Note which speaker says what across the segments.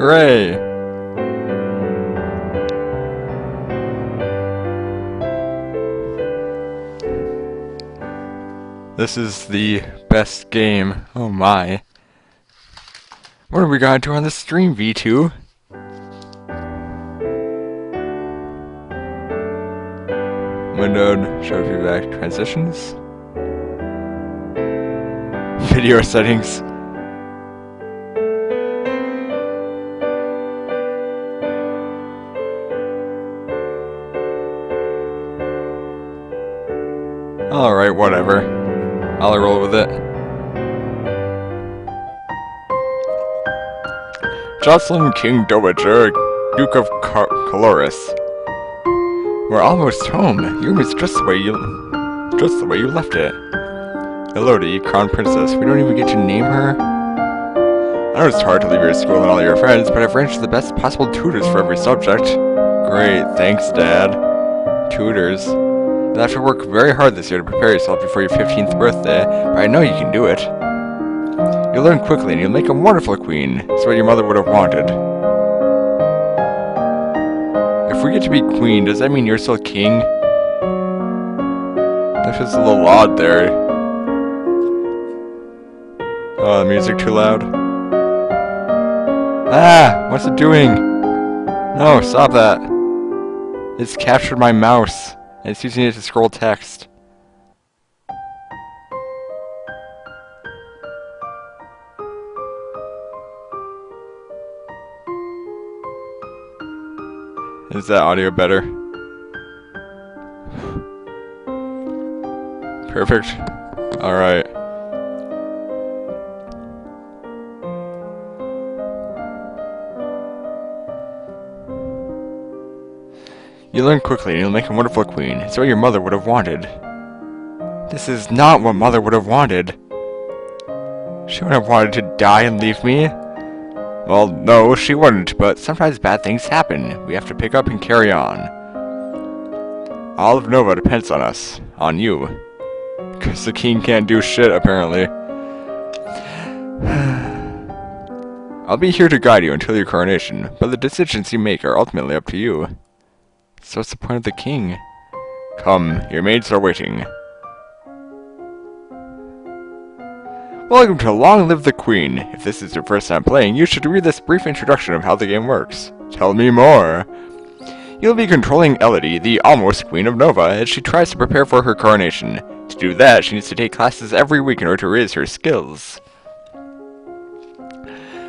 Speaker 1: Hooray! This is the best game. Oh my. What are we gonna do on the stream, V2? Windowed, show feedback, transitions. Video settings. Alright, whatever. I'll roll with it. Jocelyn King Dowager, Duke of Caloris. We're almost home. Your room is just the way you left it. Elodie, Crown Princess. We don't even get to name her. I know it's hard to leave your school and all your friends, but I've arranged the best possible tutors for every subject. Great, thanks, Dad. Tutors. You'll have to work very hard this year to prepare yourself before your 15th birthday, but I know you can do it. You'll learn quickly and you'll make a wonderful queen. It's what your mother would have wanted. If we get to be queen, does that mean you're still king? That's just a little odd there. Oh, the music too loud? Ah! What's it doing? No, stop that. It's captured my mouse, and it's using it to scroll text. Is that audio better? Perfect. Alright. You learn quickly and you'll make a wonderful queen. It's what your mother would have wanted. This is not what mother would have wanted. She wouldn't have wanted to die and leave me. Well, no, she wouldn't, but sometimes bad things happen. We have to pick up and carry on. All of Nova depends on us. On you. Because the king can't do shit, apparently. I'll be here to guide you until your coronation, but the decisions you make are ultimately up to you. So what's the point of the king? Come, your maids are waiting. Welcome to Long Live the Queen. If this is your first time playing, you should read this brief introduction of how the game works. Tell me more. You'll be controlling Elodie, the almost Queen of Nova, as she tries to prepare for her coronation. To do that, she needs to take classes every week in order to raise her skills.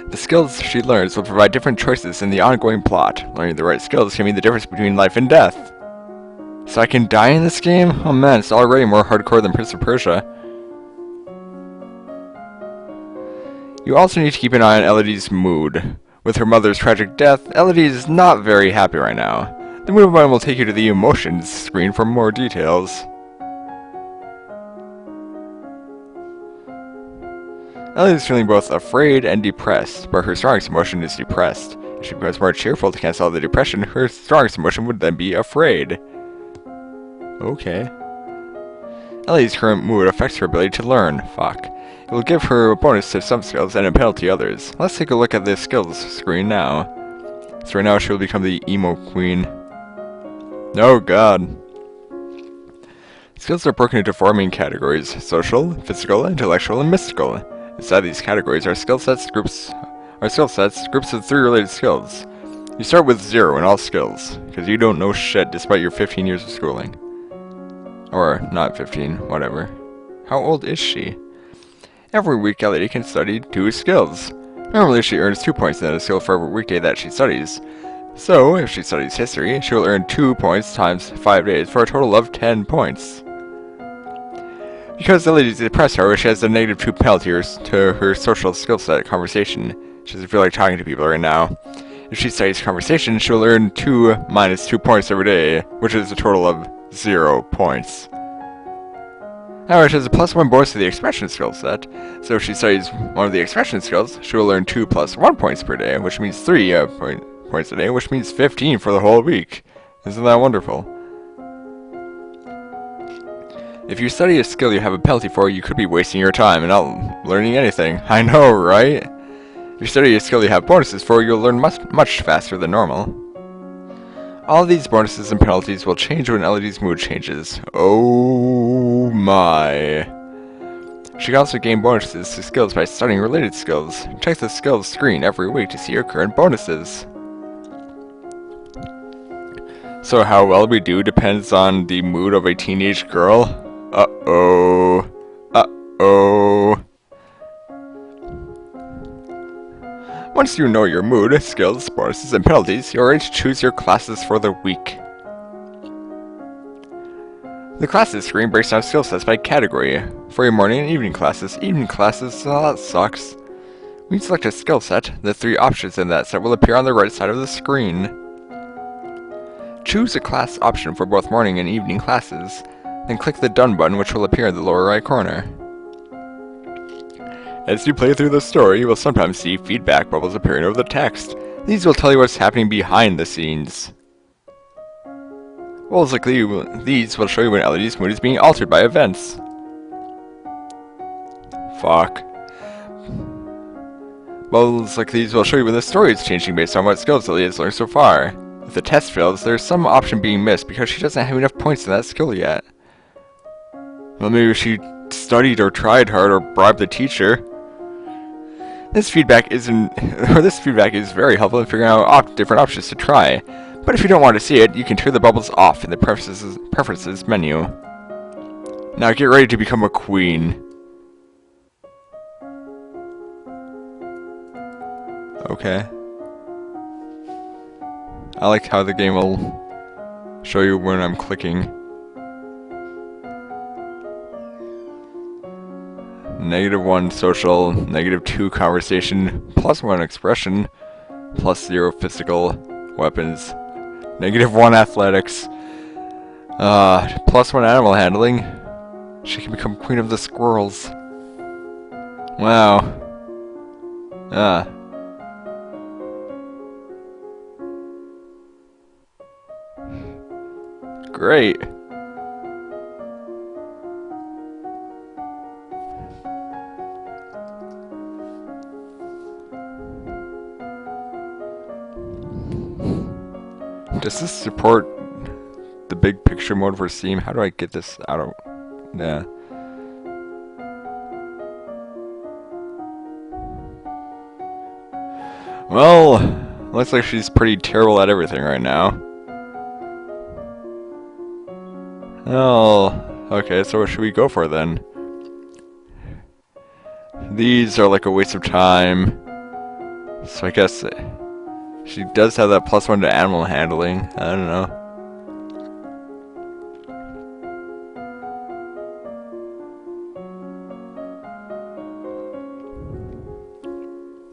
Speaker 1: The skills she learns will provide different choices in the ongoing plot. Learning the right skills can mean the difference between life and death. So I can die in this game? Oh man, it's already more hardcore than Prince of Persia. You also need to keep an eye on Elodie's mood. With her mother's tragic death, Elodie is not very happy right now. The move button will take you to the emotions screen for more details. Elodie is feeling both afraid and depressed, but her strongest emotion is depressed. If she becomes more cheerful to cancel out the depression, her strongest emotion would then be afraid. Okay. Elodie's current mood affects her ability to learn. Fuck. It will give her a bonus to some skills and a penalty to others. Let's take a look at the skills screen now. So right now she will become the emo queen. Oh god. Skills are broken into 4 main categories: social, physical, intellectual, and mystical. Inside these categories are groups of 3 related skills. You start with 0 in all skills, because you don't know shit despite your 15 years of schooling. Or, not 15, whatever. How old is she? Every week, Elodie can study 2 skills. Normally, she earns 2 points in a skill for every weekday that she studies. So, if she studies history, she will earn 2 points times 5 days for a total of 10 points. Because Elodie is depressed, however, she has a -2 penalty to her social skill set conversation. She doesn't feel like talking to people right now. If she studies conversation, she will earn 2 minus 2 points every day, which is a total of 0 points. However, she has a +1 bonus to the expression skill set, so if she studies one of the expression skills, she will earn 2 + 1 points per day, which means 3 points a day, which means 15 for the whole week. Isn't that wonderful? If you study a skill you have a penalty for, you could be wasting your time and not learning anything. I know, right? If you study a skill you have bonuses for, you'll learn much faster than normal. All these bonuses and penalties will change when Elodie's mood changes. Oh my. She can also gain bonuses to skills by studying related skills. Check the skills screen every week to see your current bonuses. So how well we do depends on the mood of a teenage girl? Uh-oh. Uh-oh. Once you know your mood, skills, bonuses, and penalties, you're ready to choose your classes for the week. The classes screen breaks down skill sets by category. For your morning and evening classes, that sucks. When you select a skill set, the 3 options in that set will appear on the right side of the screen. Choose a class option for both morning and evening classes, then click the Done button, which will appear in the lower right corner. As you play through the story, you will sometimes see feedback bubbles appearing over the text. These will tell you what's happening behind the scenes. Bubbles like these will show you when Elodie's mood is being altered by events. Fuck. Bubbles like these will show you when the story is changing based on what skills Elodie has learned so far. If the test fails, there's some option being missed because she doesn't have enough points in that skill yet. Well, maybe she studied or tried hard or bribed the teacher. This feedback is very helpful in figuring out different options to try. But if you don't want to see it, you can turn the bubbles off in the preferences menu. Now get ready to become a queen. Okay. I like how the game will show you when I'm clicking. -1 social, -2 conversation, +1 expression, +0 physical weapons, -1 athletics, +1 animal handling. She can become queen of the squirrels. Wow. Great. Does this support the big picture mode for Steam? How do I get this out of... Yeah. Well, looks like she's pretty terrible at everything right now. Oh, okay, so what should we go for then? These are like a waste of time. So I guess she does have that +1 to animal handling. I don't know.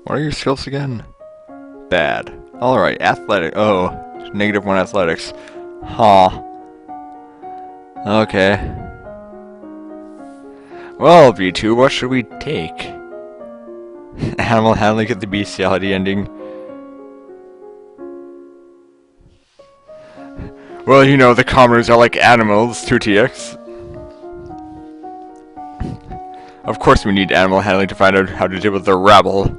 Speaker 1: What are your skills again? Bad. Alright, athletic. Oh, -1 athletics. Huh. Okay. Well, V2, what should we take? Animal handling at the bestiality ending. Well, you know, the commoners are like animals, 2TX. Of course we need animal handling to find out how to deal with the rabble.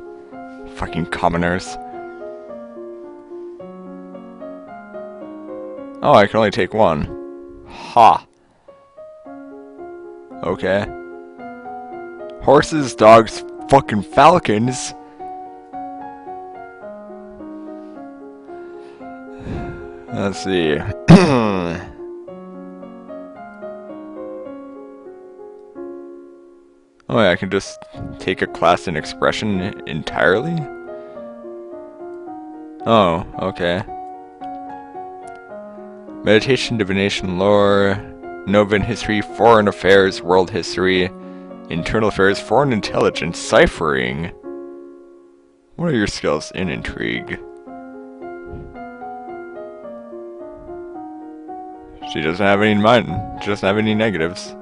Speaker 1: Fucking commoners. Oh, I can only take 1. Ha. Okay. Horses, dogs, fucking falcons. Let's see. Oh yeah, I can just take a class in expression entirely? Oh, okay. Meditation, divination, lore, Novan history, foreign affairs, world history, internal affairs, foreign intelligence, ciphering. What are your skills in intrigue? She doesn't have any in mind. She doesn't have any negatives.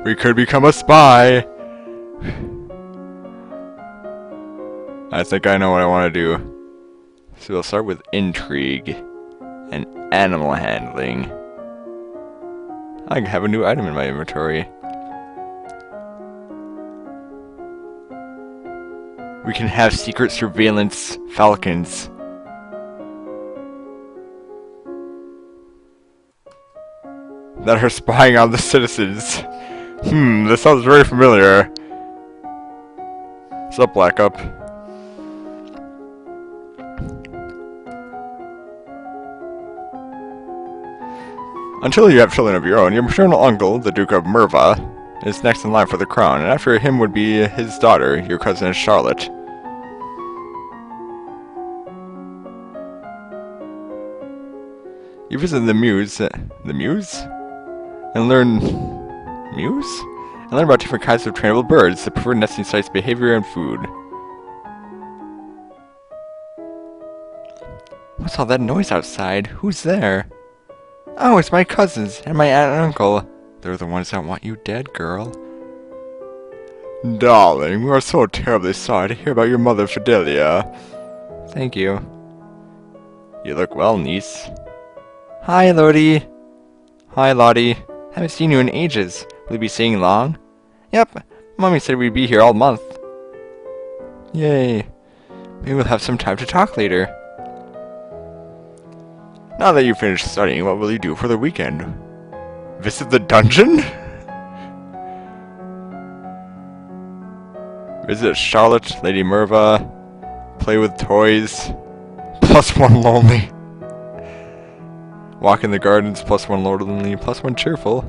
Speaker 1: We could become a spy! I think I know what I want to do. So we'll start with intrigue and animal handling. I have a new item in my inventory. We can have secret surveillance falcons. That are spying on the citizens. This sounds very familiar. What's up, Black Up? Until you have children of your own, your maternal uncle, the Duke of Merva, is next in line for the crown, and after him would be his daughter, your cousin Charlotte. You visit the Mews, and learn about different kinds of trainable birds, the preferred nesting sites, behavior, and food. What's all that noise outside? Who's there? Oh, it's my cousins and my aunt and uncle. They're the ones that want you dead, girl. Darling, we are so terribly sorry to hear about your mother, Fidelia. Thank you. You look well, niece. Hi, Lottie. Hi, Lottie. Haven't seen you in ages. Will you be staying long? Yep. Mommy said we'd be here all month. Yay. Maybe we'll have some time to talk later. Now that you've finished studying, what will you do for the weekend? Visit the dungeon? Visit Charlotte, Lady Merva, play with toys, +1 lonely. Walk in the gardens, +1 lonely, +1 cheerful.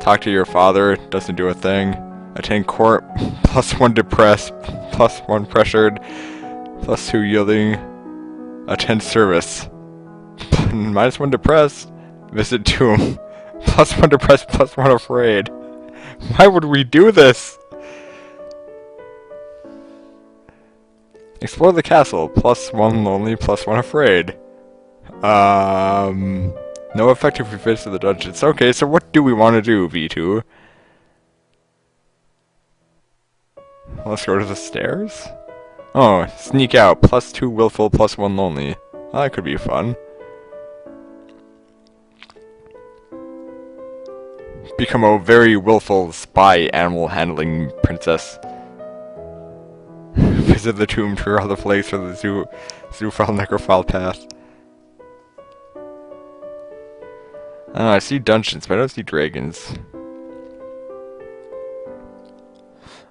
Speaker 1: Talk to your father, doesn't do a thing. Attend court, +1 depressed, +1 pressured, +2 yielding. Attend service, -1 depressed. Visit tomb, +1 depressed, +1 afraid. Why would we do this? Explore the castle, +1 lonely, +1 afraid. No effect if we visit the dungeons. Okay, so what do we want to do, V2? Let's go to the stairs? Oh, sneak out, +2 willful, +1 lonely. Well, that could be fun. Become a very willful spy animal handling princess. Visit the tomb to other place for the zoophile necrophile path. I don't know, I see dungeons, but I don't see dragons.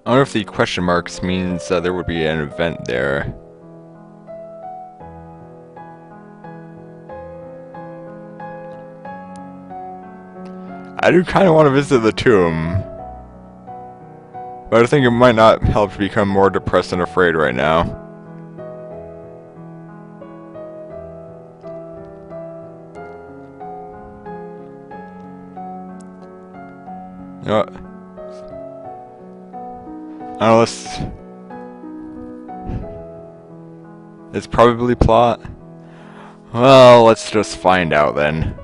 Speaker 1: I wonder if the question marks means there would be an event there. I do kind of want to visit the tomb. But I think it might not help to become more depressed and afraid right now. You know what? I don't know, it's probably plot. Well, let's just find out then.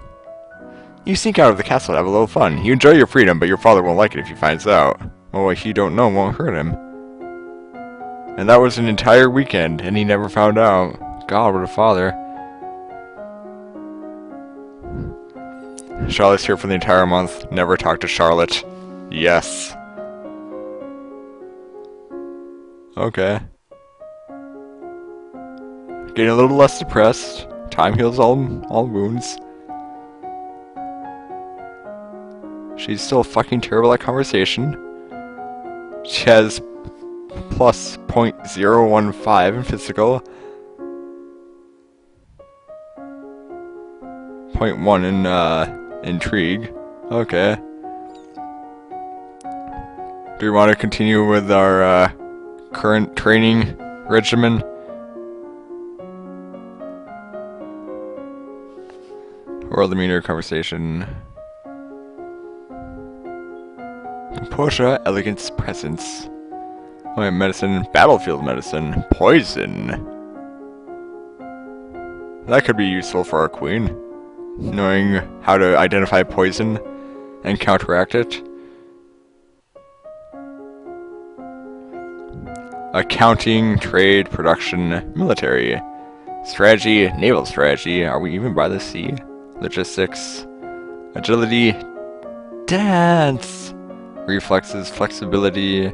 Speaker 1: You sneak out of the castle to have a little fun. You enjoy your freedom, but your father won't like it if he finds out. Well, what he don't know won't hurt him. And that was an entire weekend, and he never found out. God, what a father. Charlotte's here for the entire month. Never talk to Charlotte. Yes. Okay. Getting a little less depressed. Time heals all wounds. She's still fucking terrible at conversation. She has plus 0.015 in physical. 0.1 in intrigue. Okay. Do we want to continue with our current training regimen? World demeanor conversation. Composure, elegance, presence. Oh, yeah, medicine, battlefield medicine, poison. That could be useful for our queen. Knowing how to identify poison and counteract it. Accounting, trade, production, military. Strategy, naval strategy. Are we even by the sea? Logistics. Agility. Dance. Reflexes, flexibility.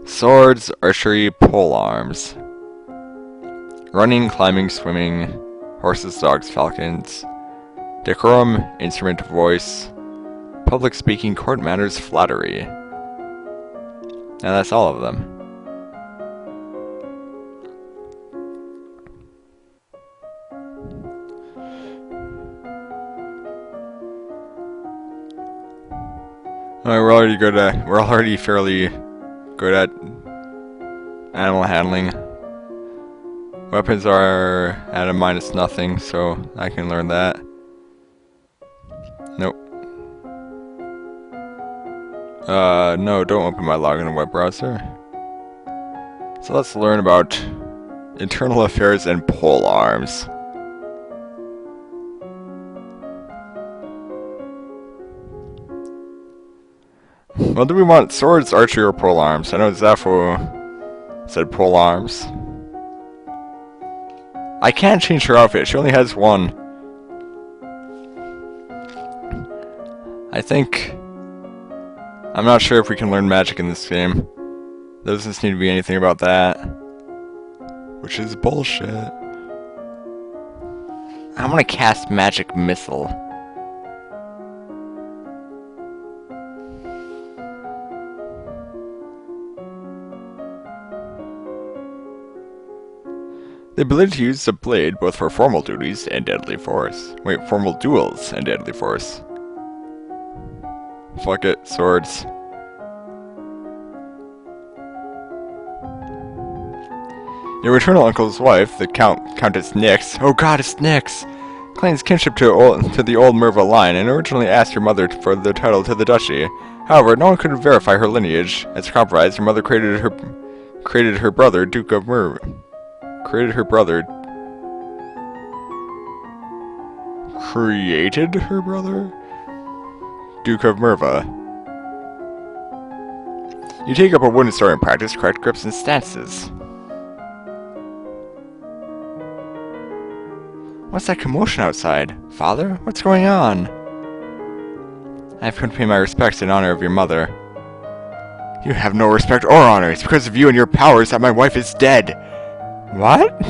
Speaker 1: Swords, archery, polearms. Running, climbing, swimming. Horses, dogs, falcons. Decorum, instrument of voice. Public speaking, court manners, flattery. And that's all of them. Alright, we're already fairly good at animal handling. Weapons are at a minus nothing, so I can learn that. Nope. No, don't open my log in a web browser. So let's learn about internal affairs and polearms. Well, do we want swords, archery, or polearms? I know Zafo said polearms. I can't change her outfit. She only has one. I think... I'm not sure if we can learn magic in this game. There doesn't need to be anything about that. Which is bullshit. I'm gonna cast Magic Missile. The ability to use the blade both for formal duties and deadly force. Wait, formal duels and deadly force. Fuck it, swords. Your maternal uncle's wife, the Countess Nyx, oh god, it's Nyx, claims kinship to the old Merva line and originally asked your mother for the title to the duchy. However, no one could verify her lineage. As a compromise, your mother created her brother, Duke of Merva. Created her brother, Duke of Merva. You take up a wooden sword and practice correct grips and stances. What's that commotion outside? Father? What's going on? I've come to pay my respects in honor of your mother. You have no respect or honor. It's because of you and your powers that my wife is dead. What?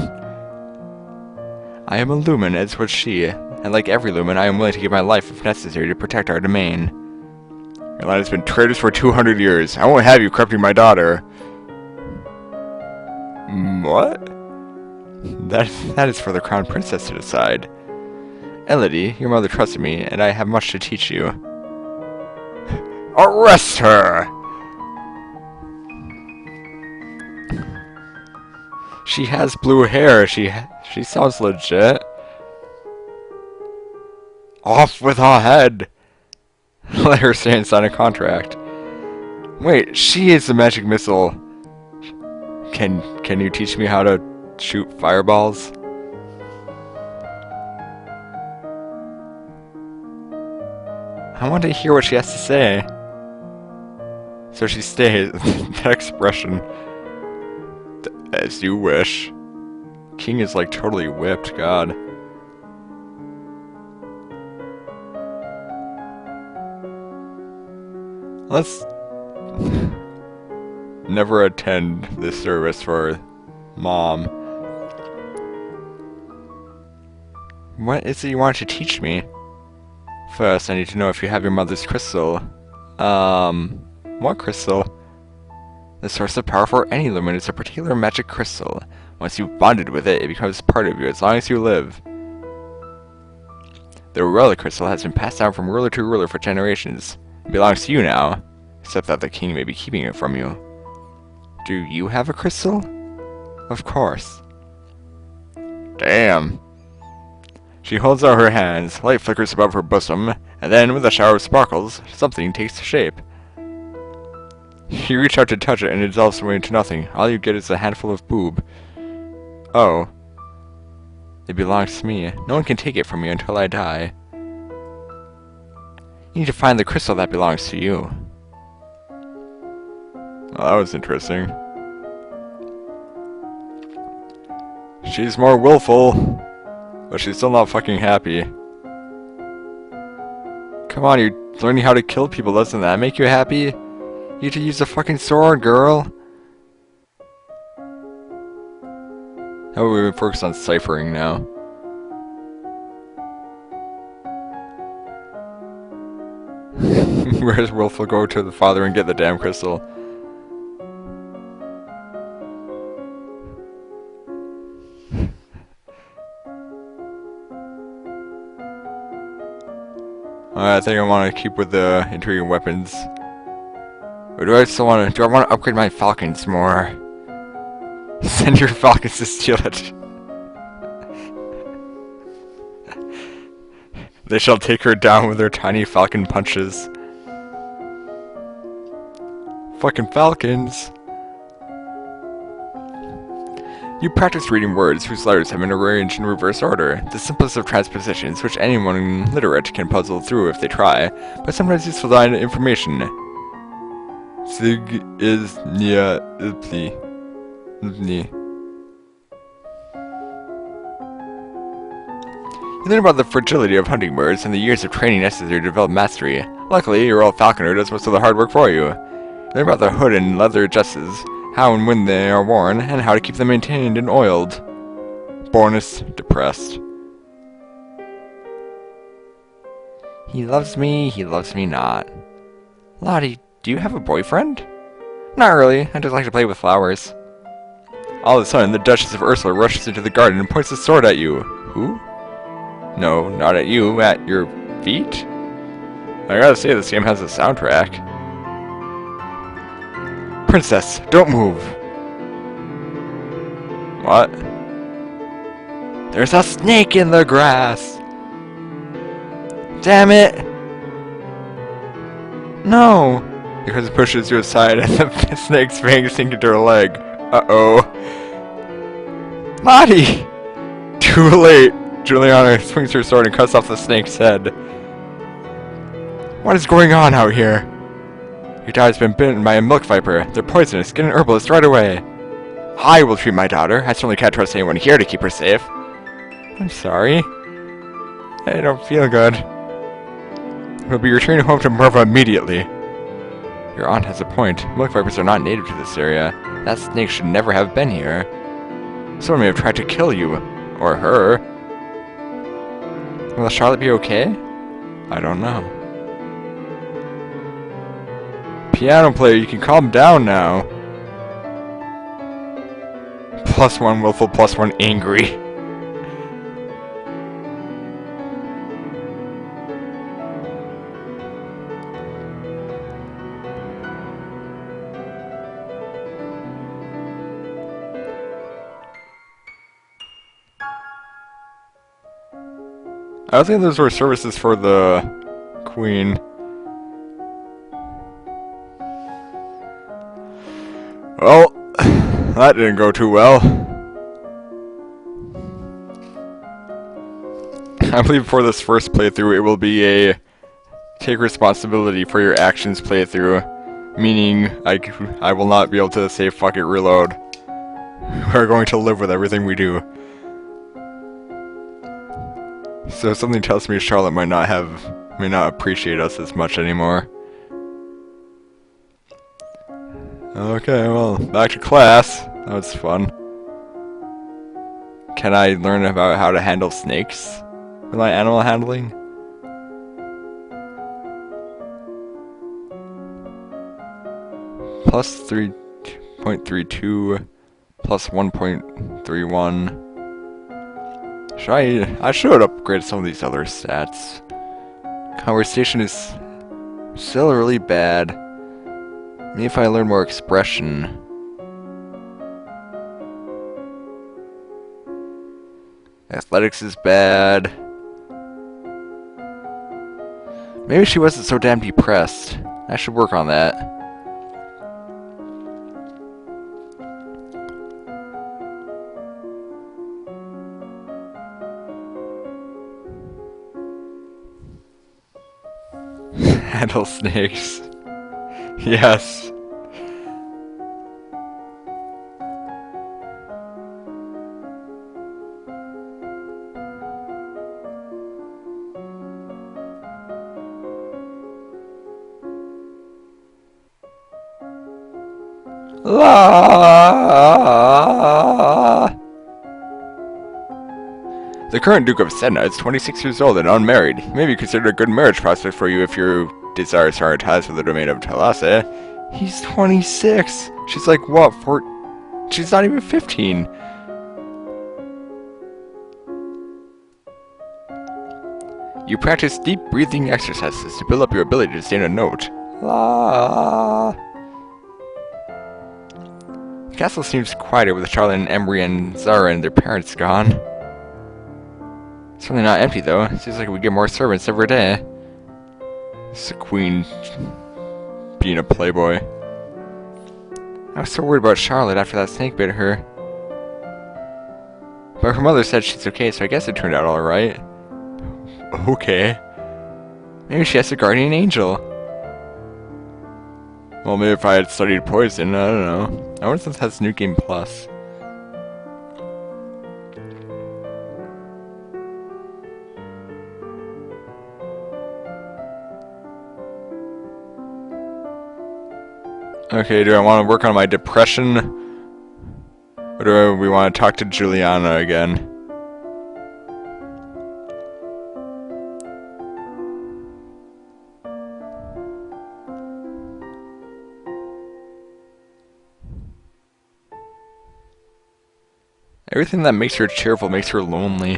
Speaker 1: I am a lumen, as was she, and like every lumen, I am willing to give my life if necessary to protect our domain. Your line has been traitors for 200 years. I won't have you corrupting my daughter. What? That is for the Crown Princess to decide. Elodie, your mother trusted me, and I have much to teach you. Arrest her! She has blue hair. She sounds legit. Off with her head. Let her stay and sign a contract. Wait, she is the magic missile. Can you teach me how to shoot fireballs? I want to hear what she has to say. So she stays. That expression. As you wish. King is like totally whipped, god. Let's never attend this service for Mom. What is it you want to teach me? First, I need to know if you have your mother's crystal. What crystal? The source of power for any lumen is a particular magic crystal. Once you've bonded with it, it becomes part of you as long as you live. The relic crystal has been passed down from ruler to ruler for generations. It belongs to you now, except that the king may be keeping it from you. Do you have a crystal? Of course. Damn. She holds out her hands, light flickers above her bosom, and then, with a shower of sparkles, something takes shape. You reach out to touch it and it dissolves away into nothing. All you get is a handful of boob. Oh. It belongs to me. No one can take it from me until I die. You need to find the crystal that belongs to you. Well, that was interesting. She's more willful, but she's still not fucking happy. Come on, you're learning how to kill people, doesn't that make you happy? You need to use a fucking sword, girl. How about we focus on ciphering now? Where's Wolf will go to the father and get the damn crystal? I think I want to keep with the intriguing weapons. Or do I still want to? Do I want to upgrade my falcons more? Send your falcons to steal it. They shall take her down with their tiny falcon punches. Fucking falcons. You practice reading words whose letters have been arranged in reverse order, the simplest of transpositions which anyone literate can puzzle through if they try, but sometimes useful to find information. Sig is nia ipli. You learn about the fragility of hunting birds and the years of training necessary to develop mastery. Luckily, your old falconer does most of the hard work for you. Learn about the hood and leather dresses, how and when they are worn, and how to keep them maintained and oiled. Bonus depressed. He loves me not. Lottie, do you have a boyfriend? Not really, I just like to play with flowers. All of a sudden, the Duchess of Ursula rushes into the garden and points a sword at you. Who? No, not at you, at your feet? I gotta say, this game has a soundtrack. Princess, don't move. What? There's a snake in the grass. Damn it. No. Because it pushes you aside and the snake's fangs sink into her leg. Uh-oh. Lottie! Too late. Juliana swings her sword and cuts off the snake's head. What is going on out here? Your daughter's been bitten by a milk viper. They're poisonous. Get an herbalist right away. I will treat my daughter. I certainly can't trust anyone here to keep her safe. I'm sorry. I don't feel good. We'll be returning home to Merva immediately. Your aunt has a point. Milk vipers are not native to this area. That snake should never have been here. Someone may have tried to kill you. Or her. Will Charlotte be okay? I don't know. Piano player, you can calm down now. +1 willful, +1 angry. I don't think those were services for the Queen. Well, that didn't go too well. I believe for this first playthrough it will be a take responsibility for your actions playthrough. Meaning, I will not be able to say fuck it, reload. We're going to live with everything we do. So something tells me Charlotte may not appreciate us as much anymore. Okay, well, back to class. That was fun. Can I learn about how to handle snakes with my animal handling? Plus 3.32, plus 1.31. I should upgrade some of these other stats. Conversation is still really bad. Maybe if I learn more expression. Athletics is bad. Maybe she wasn't so damn depressed. I should work on that. Handle snakes. Yes. La. The current Duke of Sedna is 26 years old and unmarried. He may be considered a good marriage prospect for you if your desires are ties with the domain of Talase. He's 26. She's like, what, she's not even 15. You practice deep breathing exercises to build up your ability to stay in a note. La. The castle seems quieter with Charlotte and Emery and Zara and their parents gone. Certainly not empty though. It seems like we get more servants every day. It's the queen being a playboy. I was so worried about Charlotte after that snake bit her. But her mother said she's okay, so I guess it turned out alright. Okay. Maybe she has a guardian angel. Well, maybe if I had studied poison, I don't know. I wonder if this has New Game Plus. Okay, do I want to work on my depression? Or do we want to talk to Juliana again? Everything that makes her cheerful makes her lonely.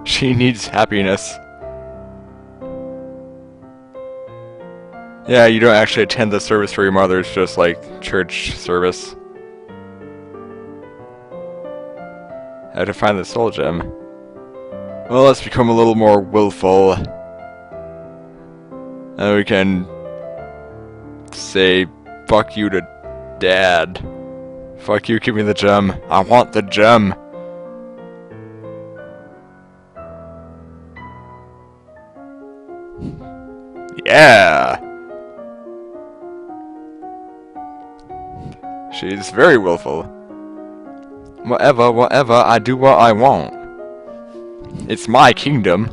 Speaker 1: She needs happiness. Yeah, you don't actually attend the service for your mother, it's just like church service. I have to find the soul gem. Well, let's become a little more willful. And we can say, fuck you to Dad. Fuck you, give me the gem. I want the gem. Yeah! She's very willful. Whatever, I do what I want. It's my kingdom.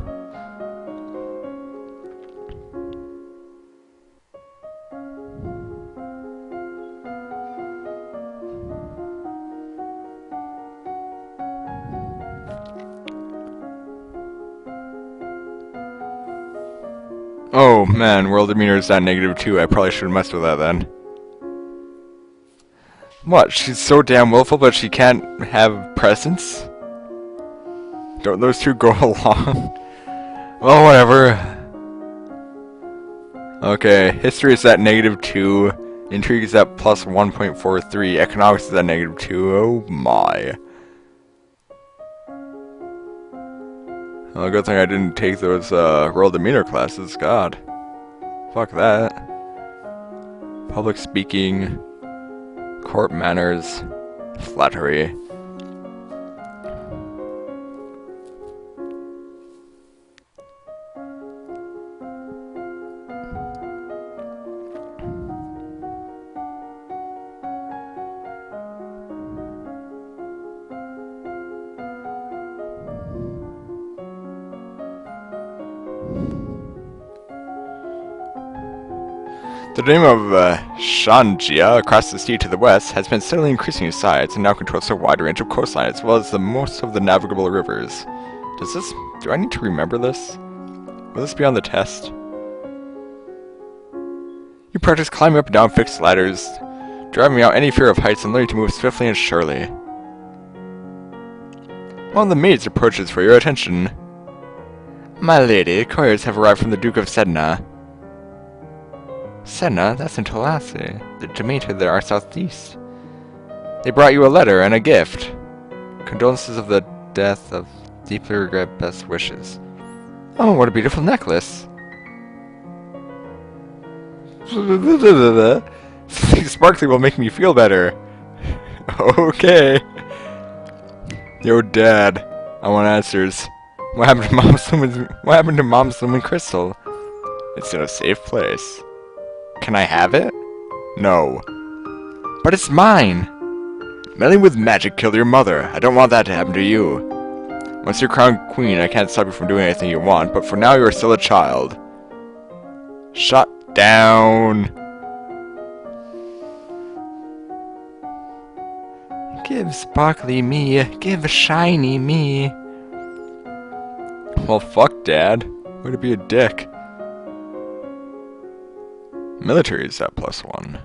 Speaker 1: Oh man, world demeanor is at -2. I probably should have messed with that then. What? She's so damn willful, but she can't have presence? Don't those two go along? Well, whatever. Okay, history is at -2. Intrigue is at plus 1.43. Economics is at -2. Oh my. Well, good thing I didn't take those world demeanor classes. God. Fuck that. Public speaking. Court manners. Flattery. The name of Shanjia, across the sea to the west, has been steadily increasing in size and now controls a wide range of coastline as well as most of the navigable rivers. Do I need to remember this? Will this be on the test? You practice climbing up and down fixed ladders, driving out any fear of heights and learning to move swiftly and surely. One of the maids approaches for your attention. My lady, couriers have arrived from the Duke of Sedna. Sedna? That's in Talase. The domain to our southeast. They brought you a letter and a gift. Condolences of the death of deeply regret best wishes. Oh, what a beautiful necklace. Something sparkly will make me feel better. Okay. Yo, Dad. I want answers. What happened to Mom's swimming crystal? It's in a safe place. Can I have it? No. But it's mine! Meddling with magic killed your mother. I don't want that to happen to you. Once you're crowned queen, I can't stop you from doing anything you want, but for now you are still a child. Shut down! Give sparkly me, give shiny me. Well, fuck, Dad. Way to be a dick. Military is at +1.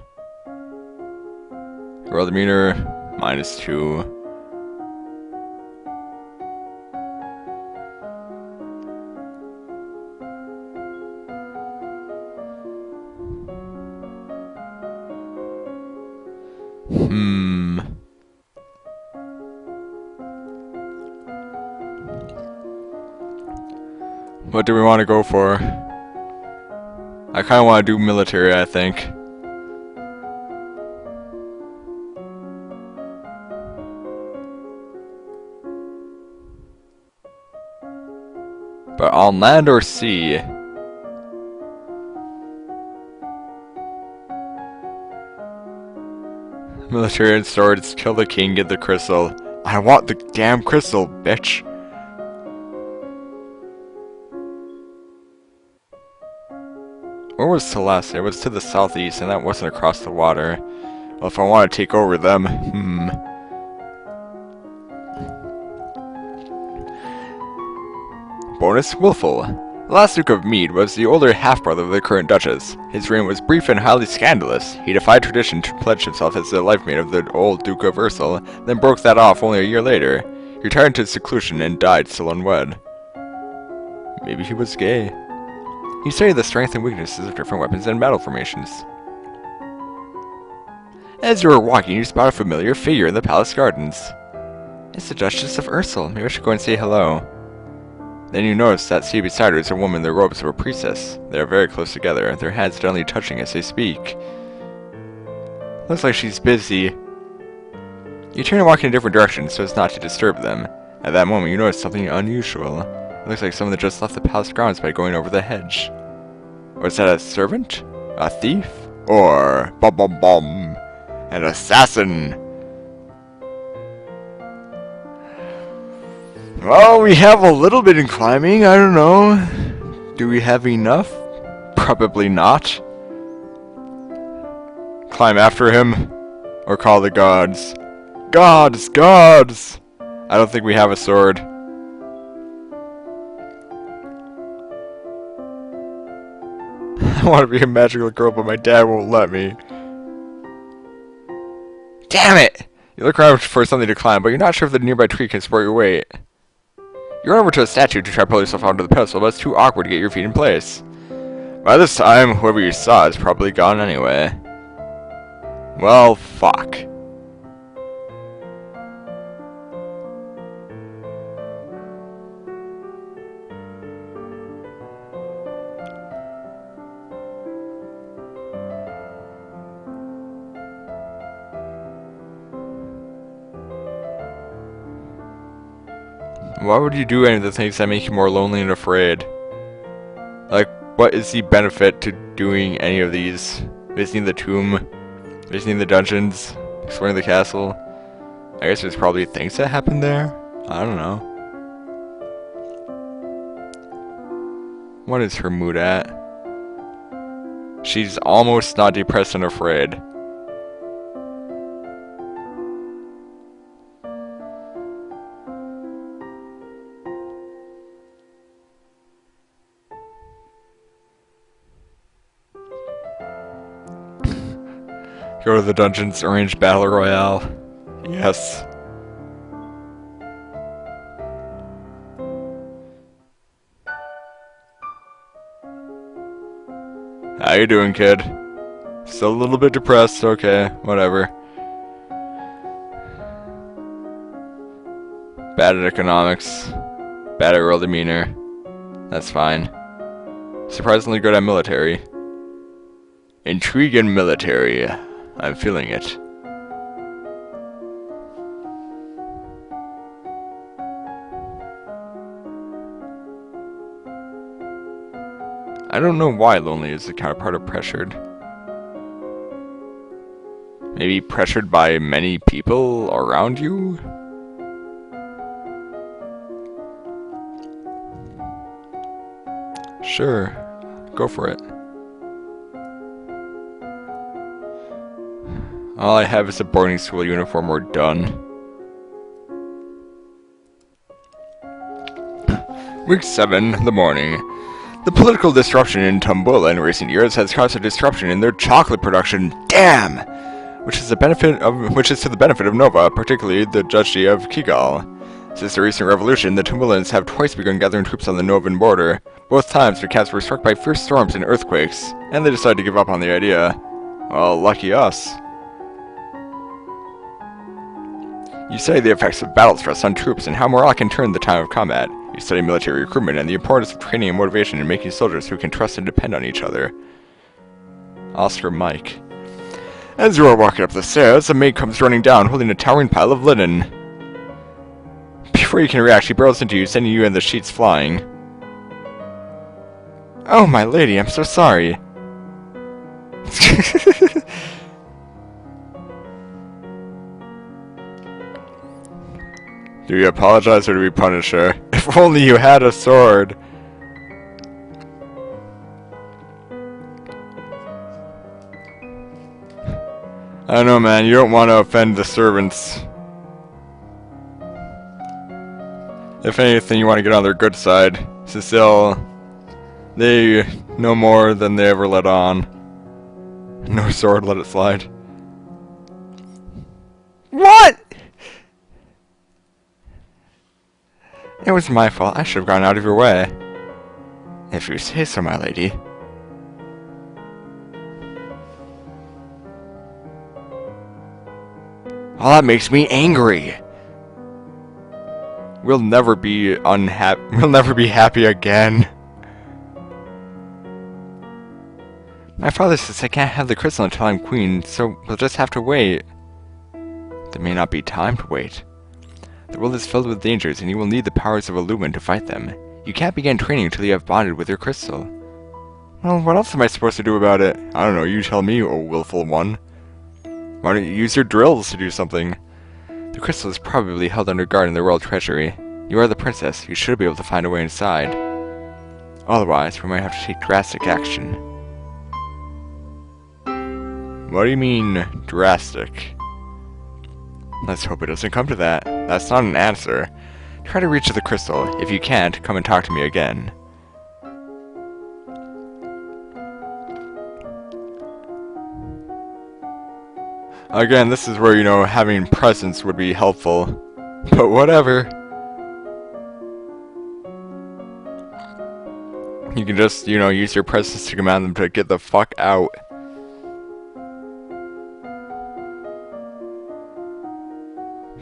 Speaker 1: World demeanor, -2. What do we want to go for? I kind of want to do military, I think. But on land or sea? Military and swords, kill the king, get the crystal. I want the damn crystal, bitch. Where was Celeste? It was to the southeast, and that wasn't across the water. Well, if I want to take over them, Bonus, Willful. The last Duke of Mead was the older half-brother of the current Duchess. His reign was brief and highly scandalous. He defied tradition to pledge himself as the life-mate of the old Duke of Ursel, then broke that off only a year later. He retired into seclusion and died still unwed. Maybe he was gay. He studied the strength and weaknesses of different weapons and battle formations. As you were walking, you spotted a familiar figure in the palace gardens. It's the Duchess of Ursel. Maybe I should go and say hello. Then you notice that seated beside her is a woman in their robes of a priestess. They are very close together, their hands gently touching as they speak. Looks like she's busy. You turn and walk in a different direction so as not to disturb them. At that moment, you notice something unusual. It looks like someone that just left the palace grounds by going over the hedge. Was that a servant? A thief? Or, an assassin? Well, we have a little bit in climbing, I don't know. Do we have enough? Probably not. Climb after him? Or call the gods? Gods! Gods! I don't think we have a sword. I want to be a magical girl, but my dad won't let me. Damn it! You look around for something to climb, but you're not sure if the nearby tree can support your weight. You run over to a statue to try to pull yourself onto the pedestal, but it's too awkward to get your feet in place. By this time, whoever you saw is probably gone anyway. Well, fuck. Why would you do any of the things that make you more lonely and afraid? Like, what is the benefit to doing any of these? Visiting the tomb, visiting the dungeons, exploring the castle. I guess there's probably things that happen there? I don't know. What is her mood at? She's almost not depressed and afraid. Go to the dungeons, arrange battle royale. Yes. How you doing, kid? Still a little bit depressed, okay, whatever. Bad at economics. Bad at world demeanor. That's fine. Surprisingly good at military. Intrigue and military. I'm feeling it. I don't know why lonely is the counterpart of pressured. Maybe pressured by many people around you? Sure, go for it. All I have is a boarding school uniform, we're done. Week 7, the morning. The political disruption in Tumbulla in recent years has caused a disruption in their chocolate production. Damn! Which is to the benefit of Nova, particularly the Duchy of Kigal. Since the recent revolution, the Tumbullans have twice begun gathering troops on the Novan border. Both times, their camps were struck by fierce storms and earthquakes, and they decided to give up on the idea. Well, lucky us. You study the effects of battle stress on troops and how morale can turn in the time of combat. You study military recruitment and the importance of training and motivation in making soldiers who can trust and depend on each other. Oscar Mike. As you are walking up the stairs, a maid comes running down holding a towering pile of linen. Before you can react, she barrels into you, sending you and the sheets flying. Oh, my lady, I'm so sorry. Do we apologize or do we punish her? If only you had a sword. I don't know, man. You don't want to offend the servants. If anything, you want to get on their good side. Since they know more than they ever let on. No sword, let it slide. What? It was my fault. I should have gone out of your way. If you say so, my lady. Oh, that makes me angry. We'll never be unhappy. We'll never be happy again. My father says I can't have the crystal until I'm queen, so we'll just have to wait. There may not be time to wait. The world is filled with dangers, and you will need the powers of Illumin to fight them. You can't begin training until you have bonded with your crystal. Well, what else am I supposed to do about it? I don't know, you tell me, oh willful one. Why don't you use your drills to do something? The crystal is probably held under guard in the royal treasury. You are the princess, you should be able to find a way inside. Otherwise, we might have to take drastic action. What do you mean, drastic? Let's hope it doesn't come to that. That's not an answer. Try to reach the crystal. If you can't, come and talk to me again. Again, this is where, having presence would be helpful. But whatever. You can just, use your presence to command them to get the fuck out.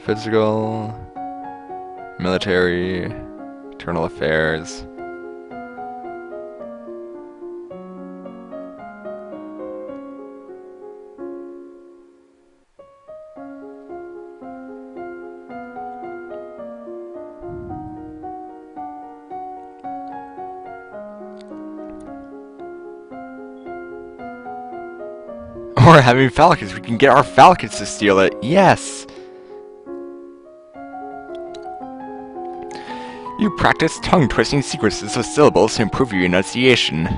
Speaker 1: Physical, military, internal affairs. Or having Falcons, we can get our Falcons to steal it. Yes! You practice tongue-twisting sequences of syllables to improve your enunciation.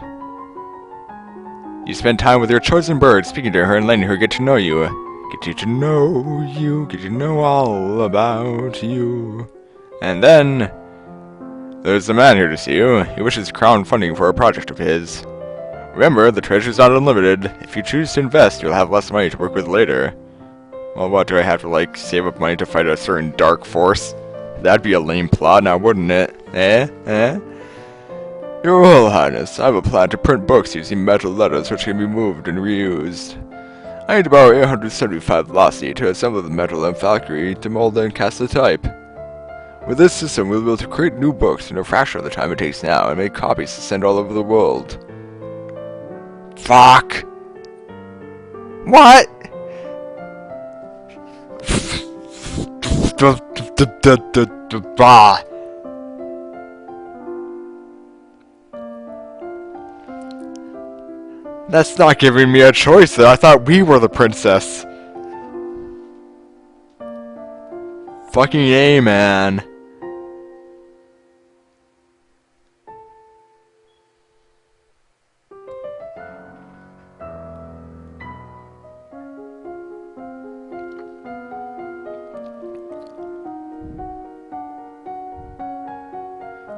Speaker 1: You spend time with your chosen bird, speaking to her and letting her get to know you. Get to know all about you. And then, there's a man here to see you. He wishes crowdfunding for a project of his. Remember, the treasure's not unlimited. If you choose to invest, you'll have less money to work with later. Well, what, do I have to, save up money to fight a certain dark force? That'd be a lame plot now, wouldn't it? Eh? Your Royal Highness, I have a plan to print books using metal letters which can be moved and reused. I need to borrow 875 Lassie to assemble the metal and factory to mold and cast the type. With this system, we'll be able to create new books in a fraction of the time it takes now and make copies to send all over the world. Fuck! What? That's not giving me a choice though. I thought we were the princess. Fucking A, man.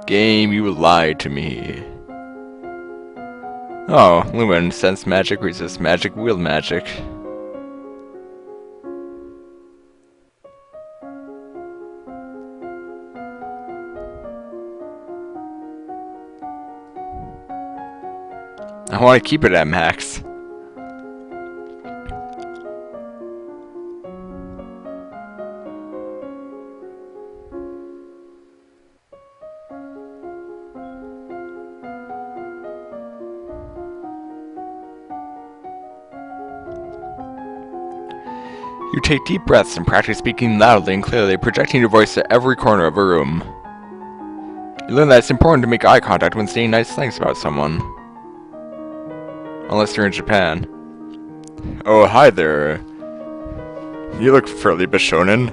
Speaker 1: Game, you lied to me. Oh, Lumen, sense magic, resist magic, wield magic. I want to keep it at max. You take deep breaths and practice speaking loudly and clearly, projecting your voice to every corner of a room. You learn that it's important to make eye contact when saying nice things about someone. Unless you're in Japan. Oh, hi there. You look fairly Bishonen.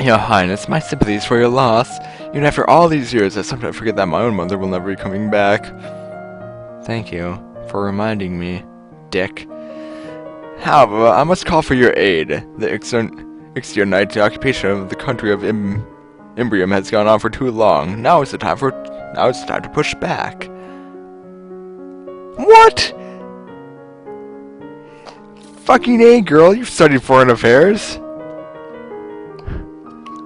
Speaker 1: Your Highness, my sympathies for your loss. Even after all these years, I sometimes forget that my own mother will never be coming back. Thank you for reminding me, Dick. However, I must call for your aid. The Ixionite occupation of the country of Imbrium has gone on for too long. Now is the time to push back. What? Fucking A, girl, you've studied foreign affairs.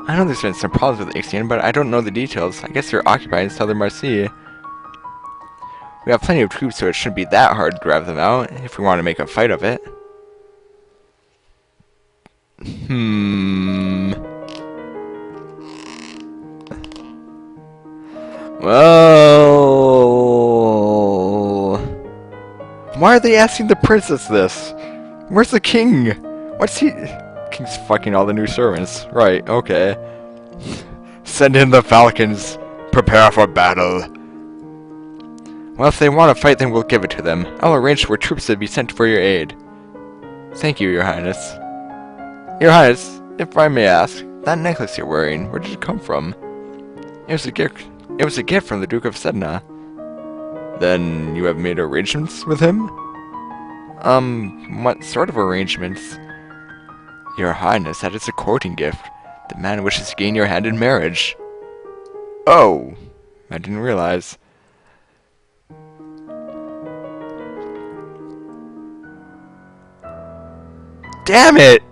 Speaker 1: I know there's been some problems with Ixion, but I don't know the details. I guess they're occupied in southern Marseille. We have plenty of troops, so it shouldn't be that hard to drive them out, if we want to make a fight of it. Well... Why are they asking the princess this? Where's the king? What's he... King's fucking all the new servants. Right, okay. Send in the falcons. Prepare for battle. Well, if they want to fight, then we'll give it to them. I'll arrange for troops to be sent for your aid. Thank you, Your Highness. Your Highness, if I may ask, that necklace you're wearing, where did it come from? It was a gift. It was a gift from the Duke of Sedna. Then you have made arrangements with him? What sort of arrangements? Your Highness, that is a courting gift. The man wishes to gain your hand in marriage. Oh, I didn't realize. Damn it!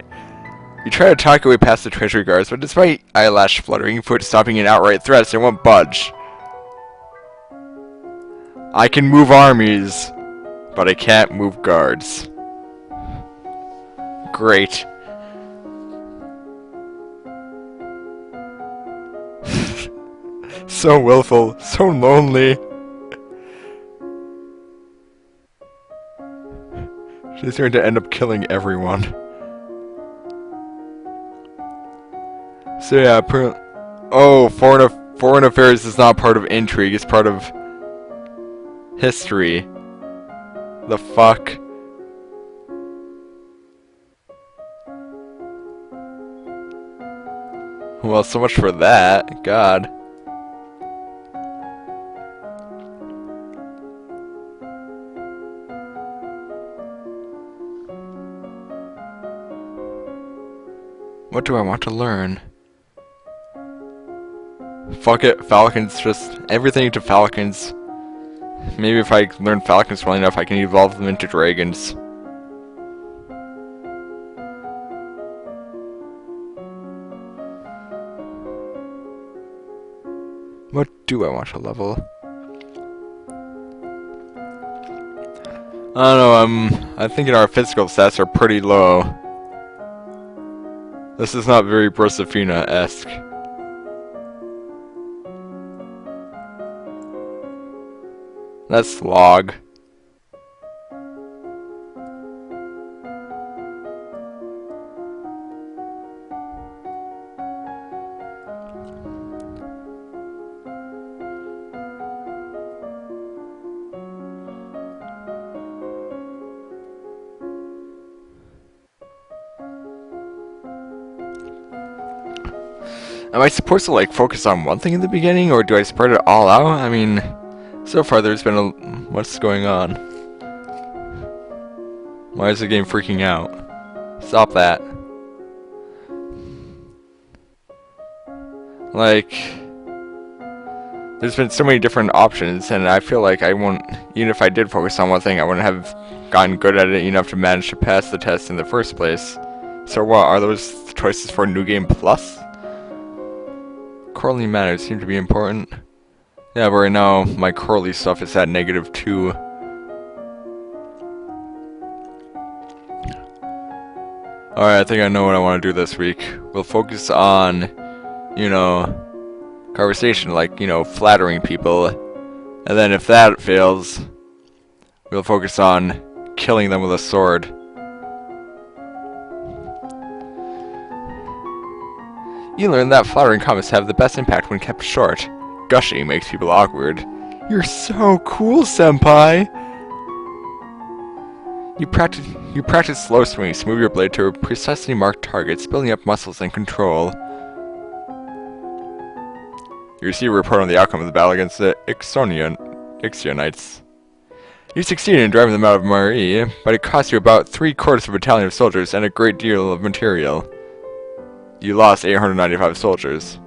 Speaker 1: You try to talk your way past the treasury guards, but despite eyelash fluttering, foot stomping, and outright threats, they won't budge. I can move armies, but I can't move guards. Great. So willful, so lonely. She's going to end up killing everyone. So yeah, foreign affairs is not part of intrigue, it's part of history. The fuck? Well, so much for that. God. What do I want to learn? Fuck it, Falcons, just everything to Falcons. Maybe if I learn Falcons well enough, I can evolve them into dragons. What do I want to level? I don't know, I'm thinking our physical stats are pretty low. This is not very Brosifina-esque. That's log. Am I supposed to like focus on one thing in the beginning, or do I spread it all out? I mean, so far there's been a... What's going on? Why is the game freaking out? Stop that. Like... There's been so many different options, and I feel like I won't, even if I did focus on one thing, I wouldn't have gotten good at it enough to manage to pass the test in the first place. So what, are those choices for New Game Plus? Corley matters seem to be important. Yeah, but right now, my Corley stuff is at -2. Alright, I think I know what I want to do this week. We'll focus on, you know, conversation, like, you know, flattering people. And then if that fails, we'll focus on killing them with a sword. You learn that flattering comments have the best impact when kept short. Gushing makes people awkward. You're so cool, senpai! You practice slow swings, move your blade to a precisely marked targets, building up muscles and control. You receive a report on the outcome of the battle against the Ixionites. You succeeded in driving them out of Marie, but it cost you about 3/4 of a battalion of soldiers and a great deal of material. You lost 895 soldiers.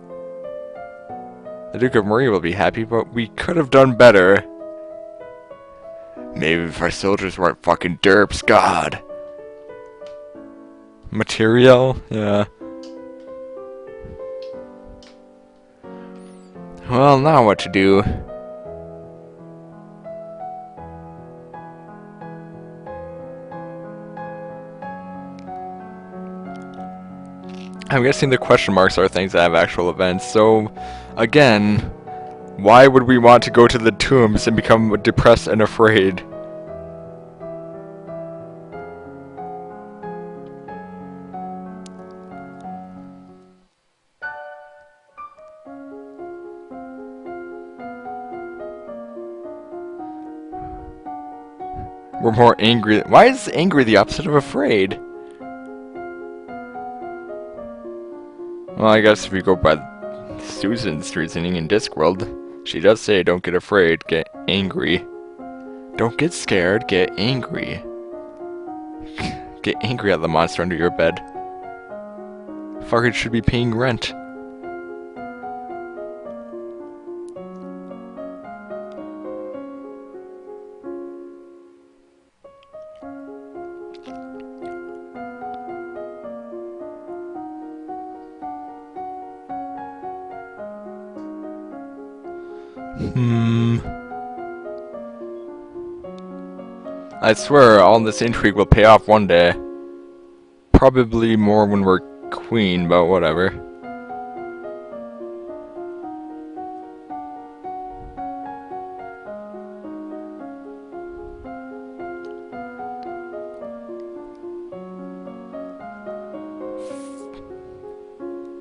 Speaker 1: The Duke of Marie will be happy, but we could have done better. Maybe if our soldiers weren't fucking derps, God. Material? Yeah. Well, now what to do? I'm guessing the question marks are things that have actual events, so, again, why would we want to go to the tombs and become depressed and afraid? We're more angry. Why is angry the opposite of afraid? Well, I guess if you go by Susan's reasoning in Discworld, she does say don't get afraid, get angry. Don't get scared, get angry. Get angry at the monster under your bed. Fucker should be paying rent. I swear, all this intrigue will pay off one day. Probably more when we're queen, but whatever.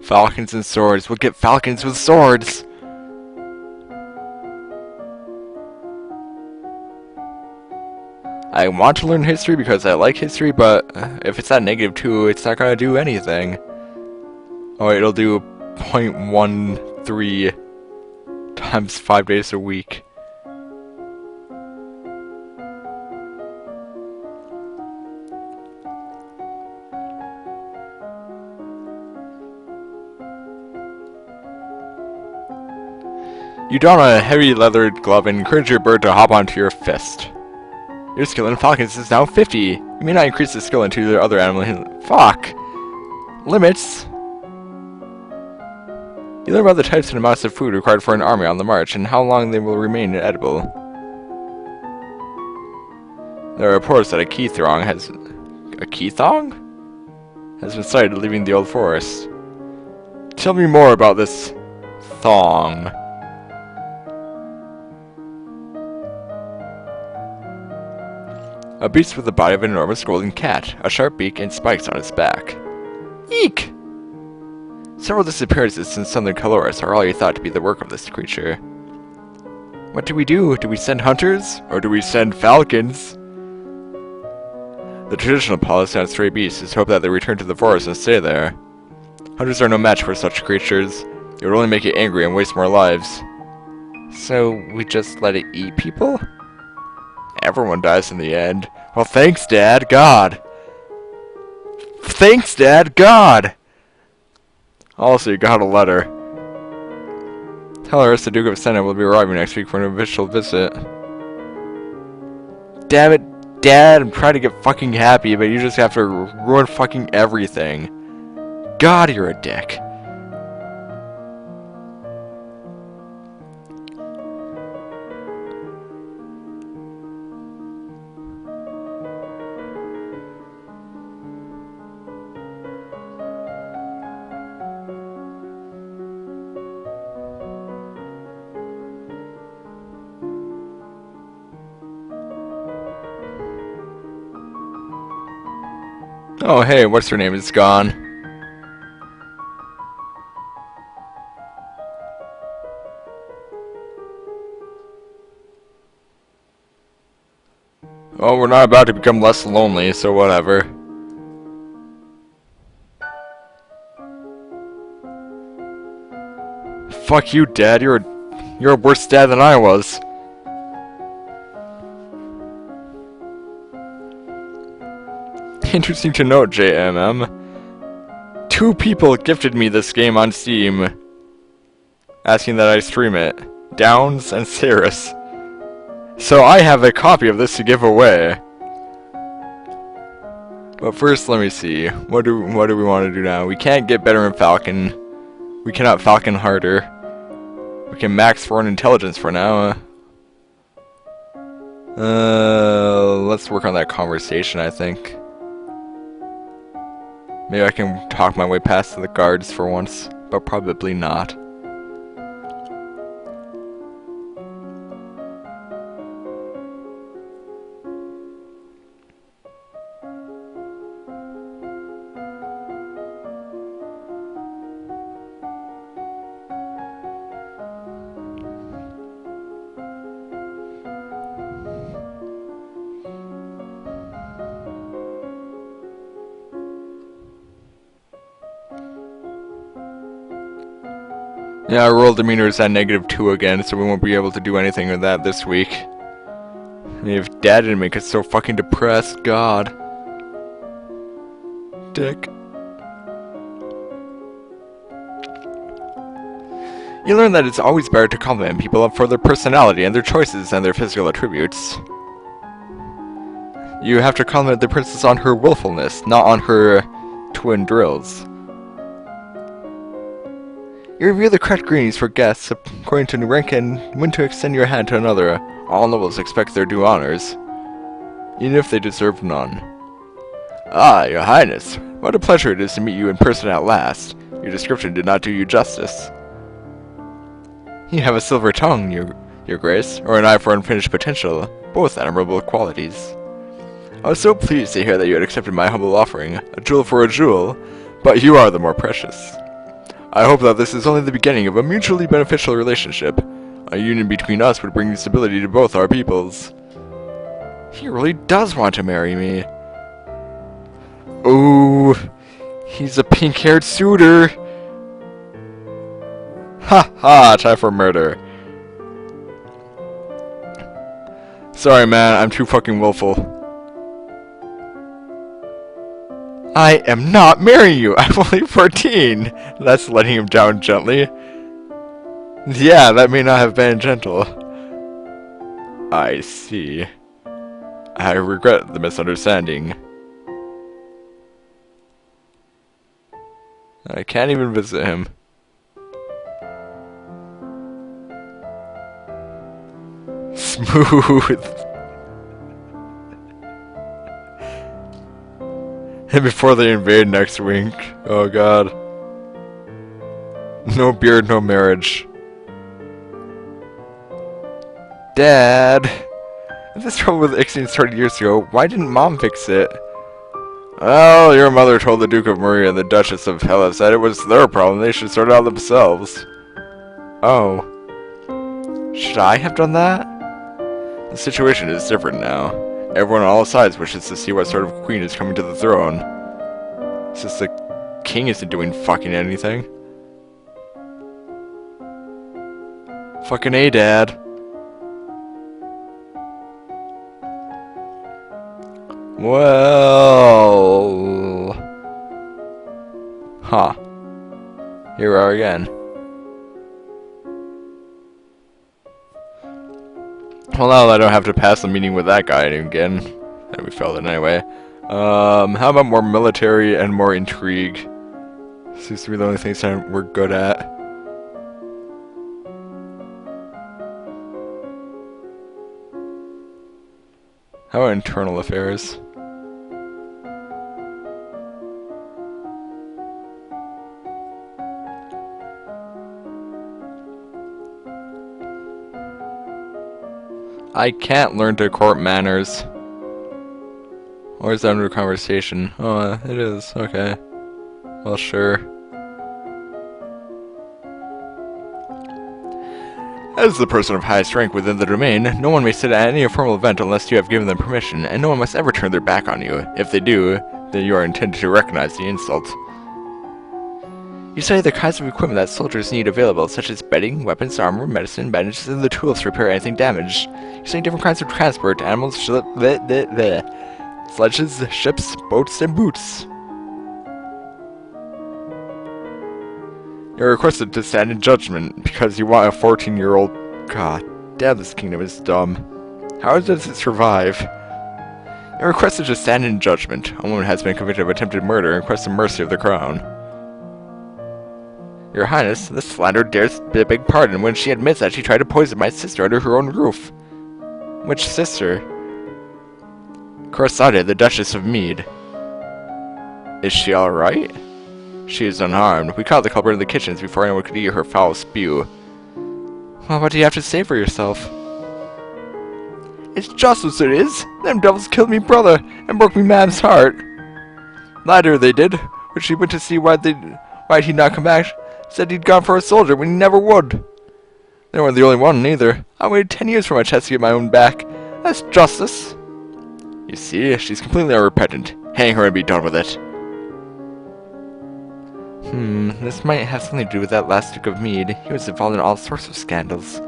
Speaker 1: Falcons and swords. We'll get falcons with swords! I want to learn history because I like history, but if it's at -2, it's not gonna do anything. Oh, it'll do 0.13 times 5 days a week. You don a heavy leathered glove and encourage your bird to hop onto your fist. Your skill in falcons is now 50. You may not increase the skill into the other animal. Fuck! Limits! You learn about the types and amounts of food required for an army on the march, and how long they will remain edible. There are reports that a Keithong has... A Keithong? Has been sighted leaving the old forest. Tell me more about this... thong. A beast with the body of an enormous golden cat, a sharp beak, and spikes on its back. Eek! Several disappearances since Southern Caloris are all you thought to be the work of this creature. What do? Do we send hunters? Or do we send falcons? The traditional policy on stray beasts is hope that they return to the forest and stay there. Hunters are no match for such creatures. It would only make it angry and waste more lives. So, we just let it eat people? Everyone dies in the end. Well, thanks, Dad. God. Thanks, Dad. God. Also, you got a letter. Tell her the Duke of Senna will be arriving next week for an official visit. Damn it, Dad, I'm trying to get fucking happy, but you just have to ruin fucking everything. God, you're a dick. Oh, hey, what's her name? It's gone. Oh, we're not about to become less lonely, so whatever. Fuck you, Dad. You're a worse dad than I was. Interesting to note, JMM. 2 people gifted me this game on Steam, asking that I stream it. Downs and Saris. So I have a copy of this to give away. But first, let me see. What do we want to do now? We can't get better in Falcon. We cannot Falcon harder. We can max foreign intelligence for now. Let's work on that conversation, I think. Maybe I can talk my way past the guards for once, but probably not. Yeah, our roll demeanor is at -2 again, so we won't be able to do anything with that this week. I mean, if Dad didn't make us so fucking depressed, God. Dick. You learn that it's always better to compliment people up for their personality and their choices and their physical attributes. You have to compliment the princess on her willfulness, not on her twin drills. You review the correct greetings for guests according to rank and when to extend your hand to another. All nobles expect their due honors, even if they deserve none. Ah, your highness. What a pleasure it is to meet you in person at last. Your description did not do you justice. You have a silver tongue, your grace, or an eye for unfinished potential, both admirable qualities. I was so pleased to hear that you had accepted my humble offering, a jewel for a jewel, but you are the more precious. I hope that this is only the beginning of a mutually beneficial relationship. A union between us would bring stability to both our peoples. He really does want to marry me. Ooh, he's a pink-haired suitor. Ha ha, time for murder. Sorry man, I'm too fucking willful. I am not marrying you. I'm only 14. That's letting him down gently. Yeah, that may not have been gentle. I see. I regret the misunderstanding. I can't even visit him. Smooth. And before they invade next week. Oh god. No beard, no marriage. Dad! If this trouble with Ixtine started years ago, why didn't Mom fix it? Well, your mother told the Duke of Murray and the Duchess of Hellas that it was their problem, they should sort it out themselves. Oh. Should I have done that? The situation is different now. Everyone on all sides wishes to see what sort of queen is coming to the throne. Since the king isn't doing fucking anything. Fucking A, Dad. Well... Huh. Here we are again. Well, now I don't have to pass the meeting with that guy again. And we failed it anyway. How about more military and more intrigue? Seems to be the only things that we're good at. How about internal affairs? I can't learn to court manners. Or is that under conversation? Oh, it is. Okay. Well, sure. As the person of highest rank within the domain, no one may sit at any informal event unless you have given them permission, and no one must ever turn their back on you. If they do, then you are intended to recognize the insult. You study the kinds of equipment that soldiers need available, such as bedding, weapons, armor, medicine, bandages, and the tools to repair anything damaged. You study different kinds of transport, animals, sledges, ships, boats, and boots. You're requested to stand in judgment because you want a 14-year-old... God damn, this kingdom is dumb. How does it survive? You're requested to stand in judgment. A woman has been convicted of attempted murder and requests the mercy of the crown. Your Highness, this slanderer dares beg pardon when she admits that she tried to poison my sister under her own roof. Which sister? Corsade, the Duchess of Mead. Is she alright? She is unharmed. We caught the culprit in the kitchens before anyone could eat her foul spew. Well, what do you have to say for yourself? It's justice it is. Them devils killed me brother and broke me man's heart. Lied to her they did. When she went to see why'd he not come back, said he'd gone for a soldier when he never would. They weren't the only one, either. I waited 10 years for my chance to get my own back. That's justice. You see, she's completely unrepentant. Hang her and be done with it. This might have something to do with that last Duke of Mead. He was involved in all sorts of scandals.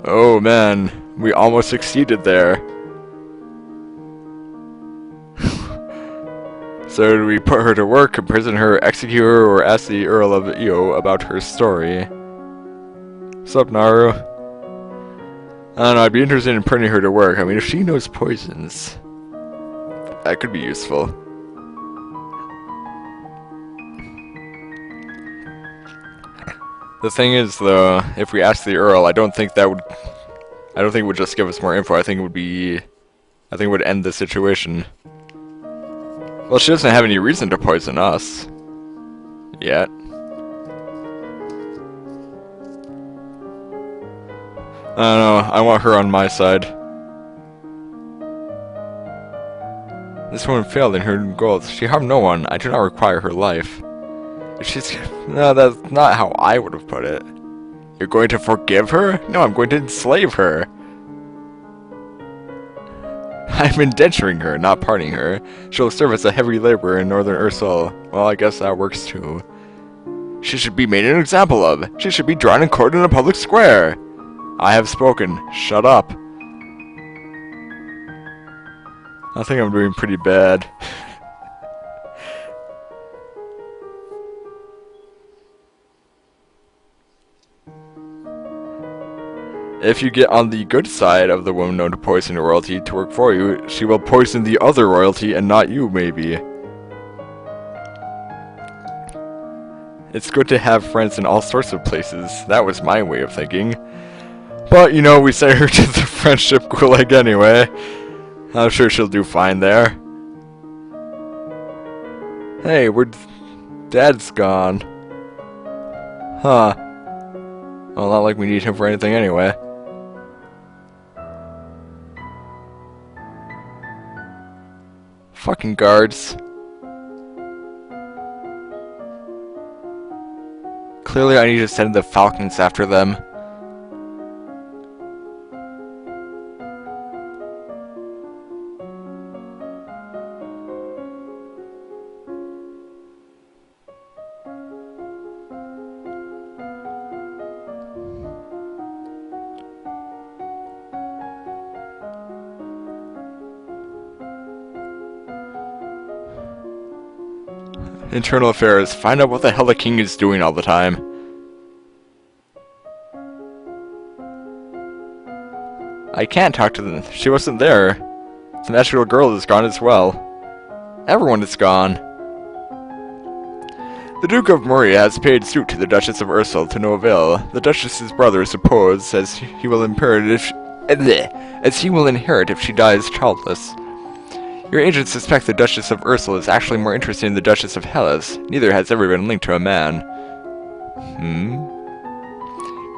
Speaker 1: Oh man, we almost succeeded there. So do we put her to work, imprison her, execute her, or ask the Earl of Io about her story? What's up, Naru? I don't know, I'd be interested in putting her to work. I mean, if she knows poisons, that could be useful. The thing is, though, if we ask the Earl, I don't think it would just give us more info. I think it would end the situation. Well, she doesn't have any reason to poison us. Yet. I don't know, I want her on my side. This woman failed in her goals. She harmed no one. I do not require her life. If she's... No, that's not how I would have put it. You're going to forgive her? No, I'm going to enslave her. I'm indenturing her, not pardoning her. She'll serve as a heavy laborer in Northern Ursel. Well, I guess that works too. She should be made an example of. She should be drawn and quartered in a public square. I have spoken. Shut up. I think I'm doing pretty bad. If you get on the good side of the woman known to poison royalty to work for you, she will poison the other royalty and not you, maybe. It's good to have friends in all sorts of places. That was my way of thinking. But, you know, we sent her to the friendship gulag anyway. I'm sure she'll do fine there. Hey, Dad's gone. Huh. Well, not like we need him for anything anyway. Fucking guards. Clearly I need to send the falcons after them. Internal affairs. Find out what the hell the king is doing all the time. I can't talk to them. She wasn't there. The magical girl is gone as well. Everyone is gone. The Duke of Moria has paid suit to the Duchess of Ursel to no avail. The Duchess's brother supposes as he will inherit if she dies childless. Your agents suspect the Duchess of Ursel is actually more interested in the Duchess of Hellas. Neither has ever been linked to a man.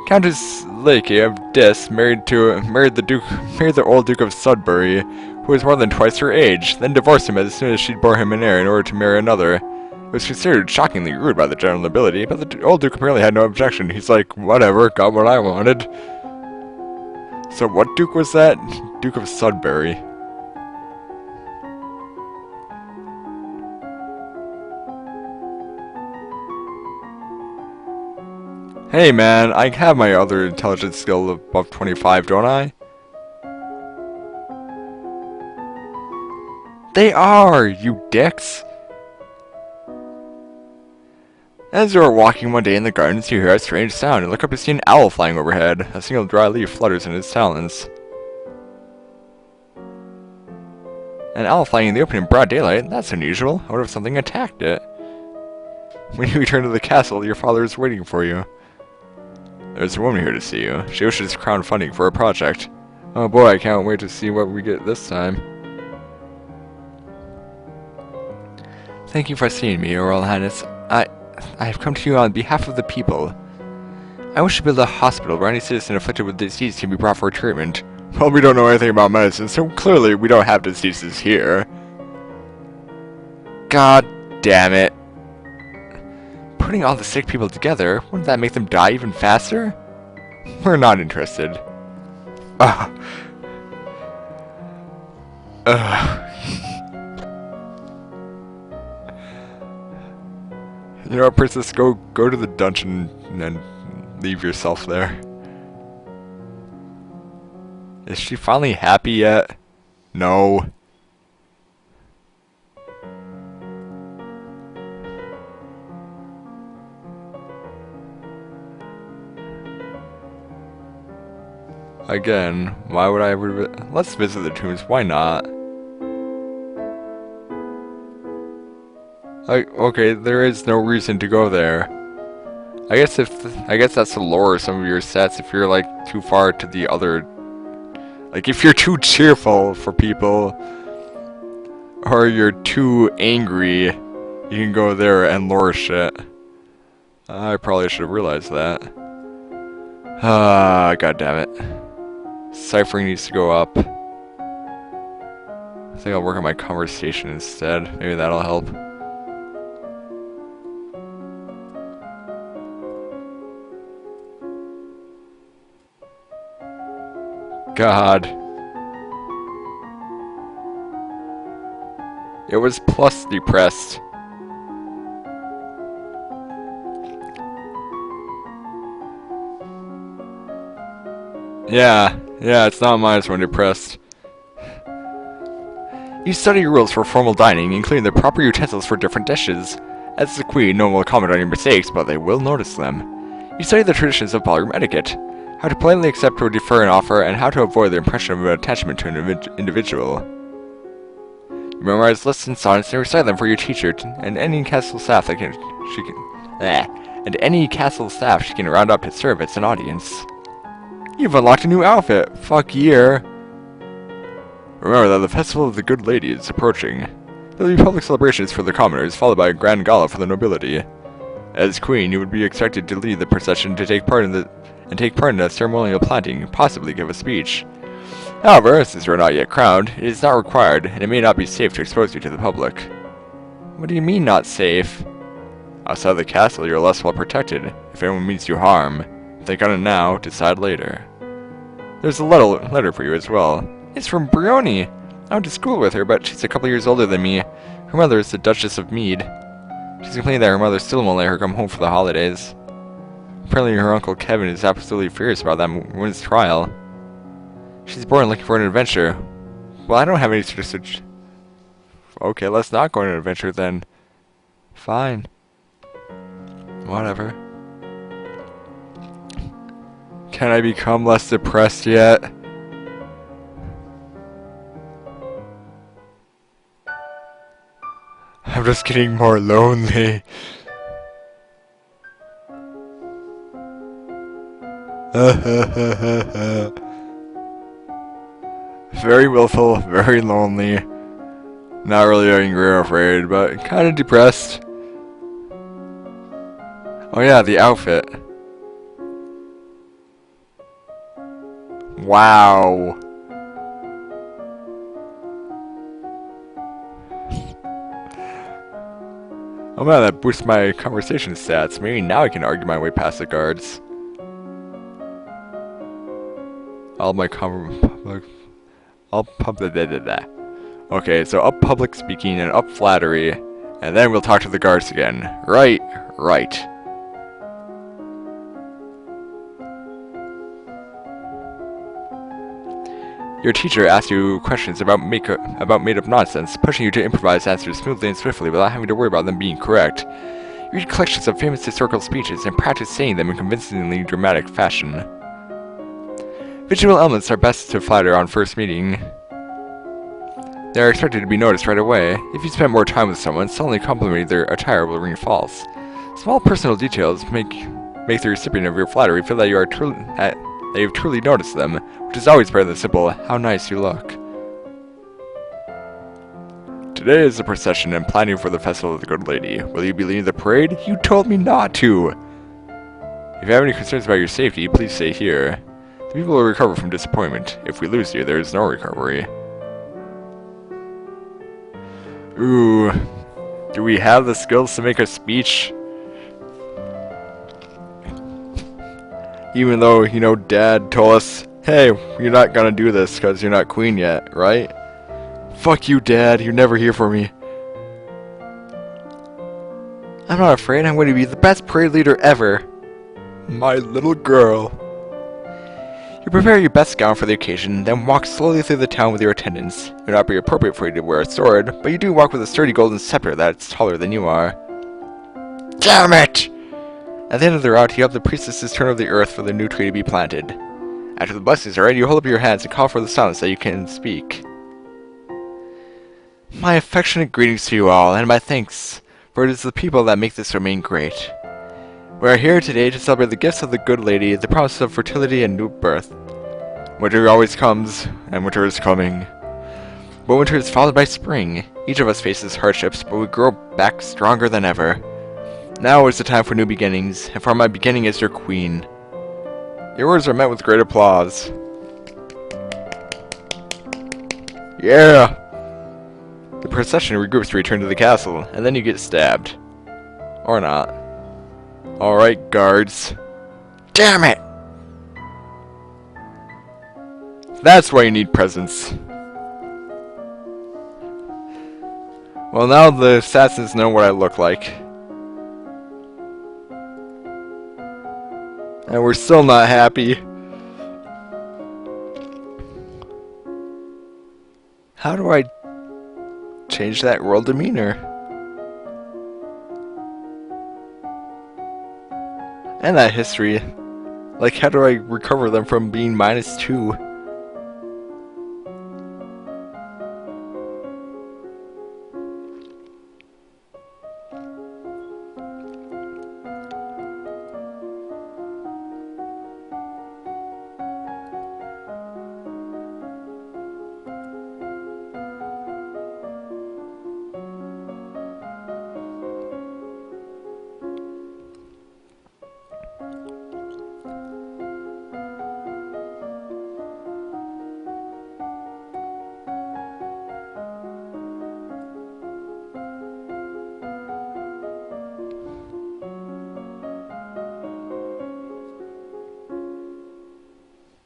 Speaker 1: Countess Lake of Dis married the old Duke of Sudbury, who was more than twice her age, then divorced him as soon as she bore him an heir in order to marry another. It was considered shockingly rude by the general nobility, but the old Duke apparently had no objection. He's like, whatever, got what I wanted. So what Duke was that? Duke of Sudbury. Hey man, I have my other intelligence skill above 25, don't I? They are, you dicks! As you are walking one day in the gardens, you hear a strange sound and look up to see an owl flying overhead. A single dry leaf flutters in its talons. An owl flying in the open in broad daylight? That's unusual. I wonder if something attacked it. When you return to the castle, your father is waiting for you. There's a woman here to see you. She wishes crowdfunding for a project. Oh boy, I can't wait to see what we get this time. Thank you for seeing me, Your Royal Highness. I have come to you on behalf of the people. I wish to build a hospital where any citizen afflicted with disease can be brought for treatment. Well, we don't know anything about medicine, so clearly we don't have diseases here. God damn it. Putting all the sick people together, wouldn't that make them die even faster? We're not interested. You know what, Princess, go to the dungeon and leave yourself there. Is she finally happy yet? No. Again, why would I ever... Let's visit the tombs, why not? Okay, there is no reason to go there. I guess that's the lore of some of your sets, if you're like too far to the other... Like if you're too cheerful for people, or you're too angry, you can go there and lore shit. I probably should have realized that. God damn it. Ciphering needs to go up. I think I'll work on my conversation instead. Maybe that'll help. God. It was plus depressed. Yeah, it's not minus when depressed. You study rules for formal dining, including the proper utensils for different dishes. As the queen, no one will comment on your mistakes, but they will notice them. You study the traditions of ballroom etiquette, how to politely accept or defer an offer, and how to avoid the impression of an attachment to an individual. You memorize lists and sonnets and recite them for your teacher, and any castle staff she can round up to serve as an audience. You've unlocked a new outfit! Fuck yeah! Remember that the Festival of the Good Lady is approaching. There will be public celebrations for the commoners, followed by a grand gala for the nobility. As queen, you would be expected to lead the procession to take part in the ceremonial planting, possibly give a speech. However, since you are not yet crowned, it is not required, and it may not be safe to expose you to the public. What do you mean, not safe? Outside the castle, you're less well protected. If anyone means you harm, think on it now, decide later. There's a letter for you as well. It's from Brioni. I went to school with her, but she's a couple years older than me. Her mother is the Duchess of Mead. She's complaining that her mother still won't let her come home for the holidays. Apparently her uncle Kevin is absolutely furious about that woman's trial. She's born looking for an adventure. Well, I don't have any sort of... Okay, let's not go on an adventure then. Fine. Whatever. Can I become less depressed yet? I'm just getting more lonely. Very willful, very lonely. Not really angry or afraid, but kind of depressed. Oh yeah, the outfit. Wow. Oh man, that boosts my conversation stats. Maybe now I can argue my way past the guards. All my Okay, so up public speaking and up flattery, and then we'll talk to the guards again. Right, right. Your teacher asks you questions about made-up nonsense, pushing you to improvise answers smoothly and swiftly without having to worry about them being correct. You read collections of famous historical speeches and practice saying them in convincingly dramatic fashion. Visual elements are best to flatter on first meeting. They are expected to be noticed right away. If you spend more time with someone, suddenly complimenting their attire will ring false. Small personal details make the recipient of your flattery feel that you've truly noticed them, which is always better than simple, "How nice you look." Today is the procession and planning for the Festival of the Good Lady. Will you be leading the parade? You told me not to! If you have any concerns about your safety, please stay here. The people will recover from disappointment. If we lose you, there is no recovery. Ooh. Do we have the skills to make a speech? Even though, you know, Dad told us, hey, you're not gonna do this because you're not queen yet, right? Fuck you, Dad. You're never here for me. I'm not afraid. I'm going to be the best parade leader ever. My little girl. You prepare your best gown for the occasion, then walk slowly through the town with your attendants. It would not be appropriate for you to wear a sword, but you do walk with a sturdy golden scepter that's taller than you are. Damn it! At the end of the route, you help the priestesses turn over the earth for the new tree to be planted. After the blessings are read, you hold up your hands and call for the silence so you can speak. My affectionate greetings to you all, and my thanks, for it is the people that make this domain great. We are here today to celebrate the gifts of the Good Lady, the promise of fertility and new birth. Winter always comes, and winter is coming. But winter is followed by spring. Each of us faces hardships, but we grow back stronger than ever. Now is the time for new beginnings, and for my beginning as your queen. Your words are met with great applause. Yeah! The procession regroups to return to the castle, and then you get stabbed. Or not. Alright, guards. Damn it! That's why you need presents. Well, now the assassins know what I look like. And we're still not happy. How do I change that world demeanor? And that history. Like, how do I recover them from being -2?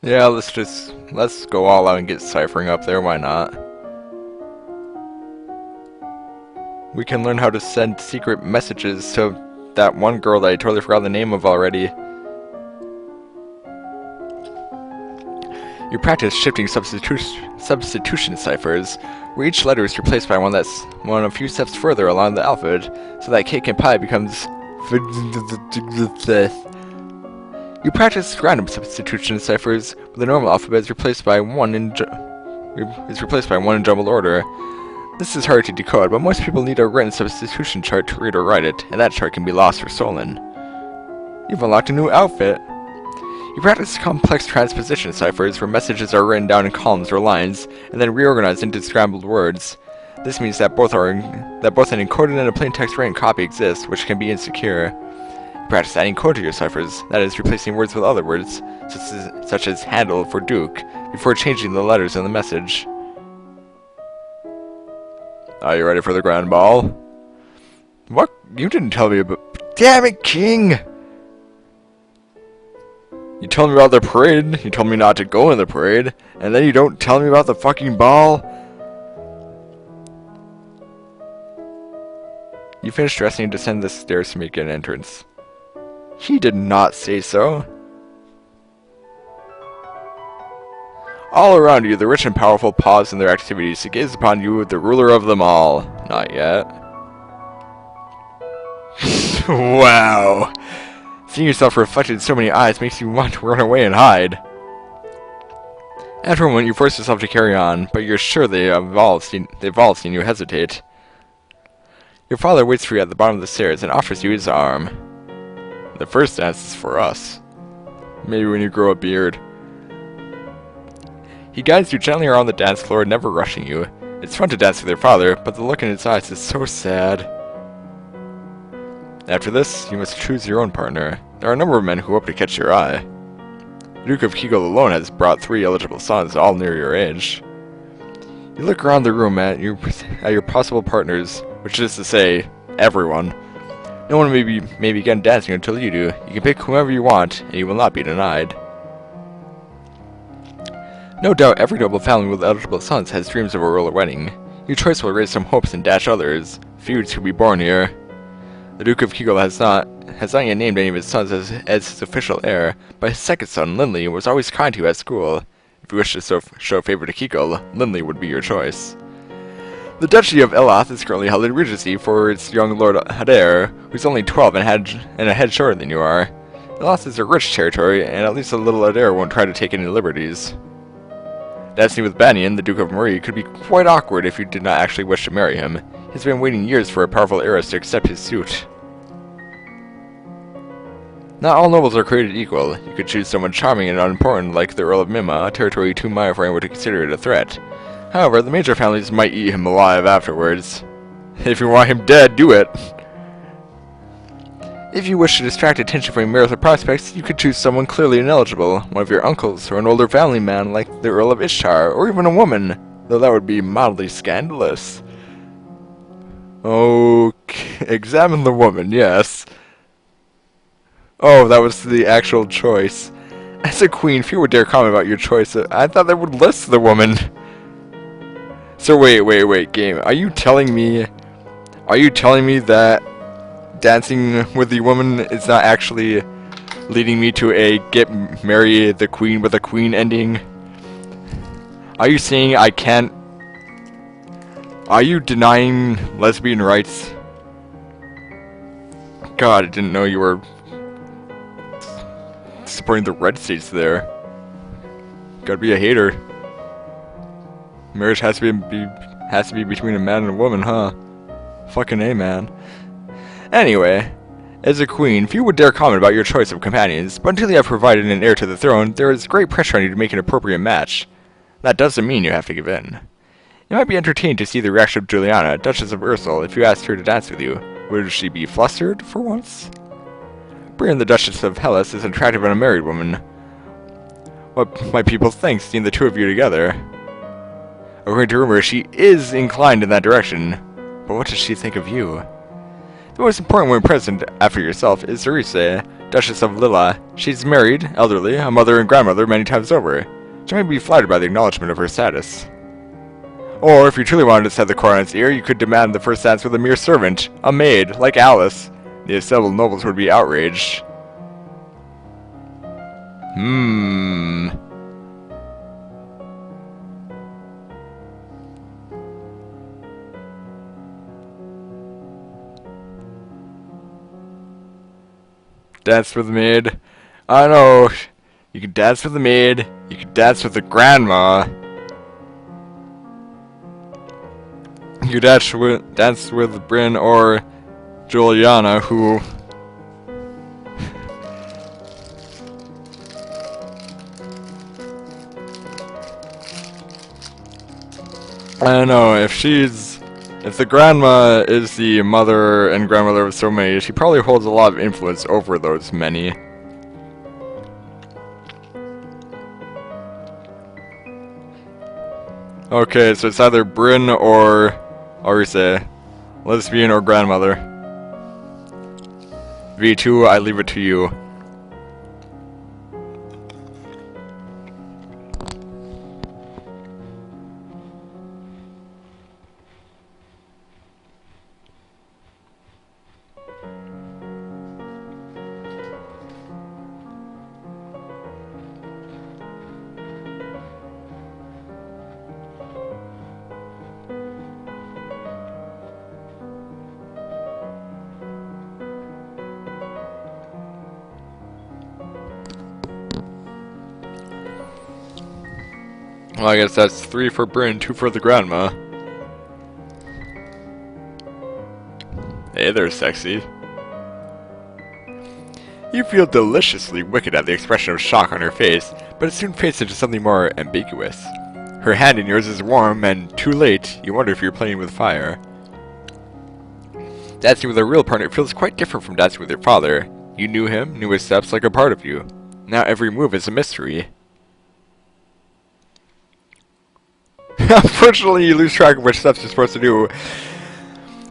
Speaker 1: Yeah, let's go all out and get ciphering up there, why not? We can learn how to send secret messages to that one girl that I totally forgot the name of already. You practice shifting substitution ciphers, where each letter is replaced by one that's one a few steps further along the alphabet, so that cake and pie becomes... You practice random substitution ciphers, where the normal alphabet is replaced by one in jumbled order. This is hard to decode, but most people need a written substitution chart to read or write it, and that chart can be lost or stolen. You've unlocked a new outfit. You practice complex transposition ciphers where messages are written down in columns or lines, and then reorganized into scrambled words. This means that both an encoded and a plain text written copy exist, which can be insecure. You practice adding code to your ciphers, that is, replacing words with other words, such as handle for Duke, before changing the letters in the message. Are you ready for the grand ball? What? You didn't tell me about... Damn it, King! You told me about the parade, you told me not to go in the parade, and then you don't tell me about the fucking ball? You finish dressing and descend the stairs to make an entrance. He did not say so. All around you, the rich and powerful pause in their activities to gaze upon you, the ruler of them all. Not yet. Wow. Seeing yourself reflected in so many eyes makes you want to run away and hide. After a moment, you force yourself to carry on, but you're sure they've all seen you hesitate. Your father waits for you at the bottom of the stairs and offers you his arm. The first dance is for us. Maybe when you grow a beard. He guides you gently around the dance floor, never rushing you. It's fun to dance with your father, but the look in his eyes is so sad. After this, you must choose your own partner. There are a number of men who hope to catch your eye. The Duke of Kegel alone has brought 3 eligible sons, all near your age. You look around the room at your possible partners, which is to say, everyone. No one may begin dancing until you do. You can pick whomever you want, and you will not be denied. No doubt every noble family with eligible sons has dreams of a royal wedding. Your choice will raise some hopes and dash others. Feuds could be born here. The Duke of Kegel has not yet named any of his sons as his official heir, but his second son, Lindley, was always kind to you at school. If you wish to show favor to Kegel, Lindley would be your choice. The Duchy of Elath is currently held in regency for its young Lord Adair, who's only 12 and a head shorter than you are. Elath is a rich territory, and at least the little Adair won't try to take any liberties. Dancing with Banion, the Duke of Marie, could be quite awkward if you did not actually wish to marry him. He's been waiting years for a powerful heiress to accept his suit. Not all nobles are created equal. You could choose someone charming and unimportant like the Earl of Mima, a territory too minor for anyone to consider it a threat. However, the major families might eat him alive afterwards. If you want him dead, do it! If you wish to distract attention from your marital prospects, you could choose someone clearly ineligible, one of your uncles, or an older family man like the Earl of Ishtar, or even a woman, though that would be mildly scandalous. Okay, examine the woman, yes. Oh, that was the actual choice. As a queen, few would dare comment about your choice. I thought they would list the woman. So wait, game. Are you telling me that dancing with the woman is not actually leading me to a marry the queen with a queen ending? Are you saying I can't? Are you denying lesbian rights? God, I didn't know you were supporting the red states there. Gotta be a hater. Marriage has to be between a man and a woman, huh? Fucking A, man. Anyway, as a queen, few would dare comment about your choice of companions, but until you have provided an heir to the throne, there is great pressure on you to make an appropriate match. That doesn't mean you have to give in. You might be entertained to see the reaction of Juliana, Duchess of Ursel, if you asked her to dance with you. Would she be flustered, for once? Brienne, the Duchess of Hellas, is attractive and a married woman. What might people think, seeing the two of you together? According to rumor, she is inclined in that direction, but what does she think of you? The most important woman present, after yourself, is Cerise, Duchess of Lilla. She's married, elderly, a mother and grandmother many times over. She might be flattered by the acknowledgement of her status. Or, if you truly wanted to set the core on its ear, you could demand the first dance with a mere servant, a maid, like Alice. The assembled nobles would be outraged. Dance with the maid. I know. You can dance with the maid. You can dance with the grandma. You dance with Bryn or Juliana, who... I don't know, if the grandma is the mother and grandmother of so many, she probably holds a lot of influence over those many. Okay, so it's either Bryn or Arise. Lesbian or grandmother. V2, I leave it to you. Well, I guess that's 3 for Bryn, 2 for the grandma. Hey there, sexy. You feel deliciously wicked at the expression of shock on her face, but it soon fades into something more ambiguous. Her hand in yours is warm, and too late, you wonder if you're playing with fire. Dancing with a real partner feels quite different from dancing with your father. You knew him, knew his steps like a part of you. Now every move is a mystery. Unfortunately, you lose track of which steps you're supposed to do.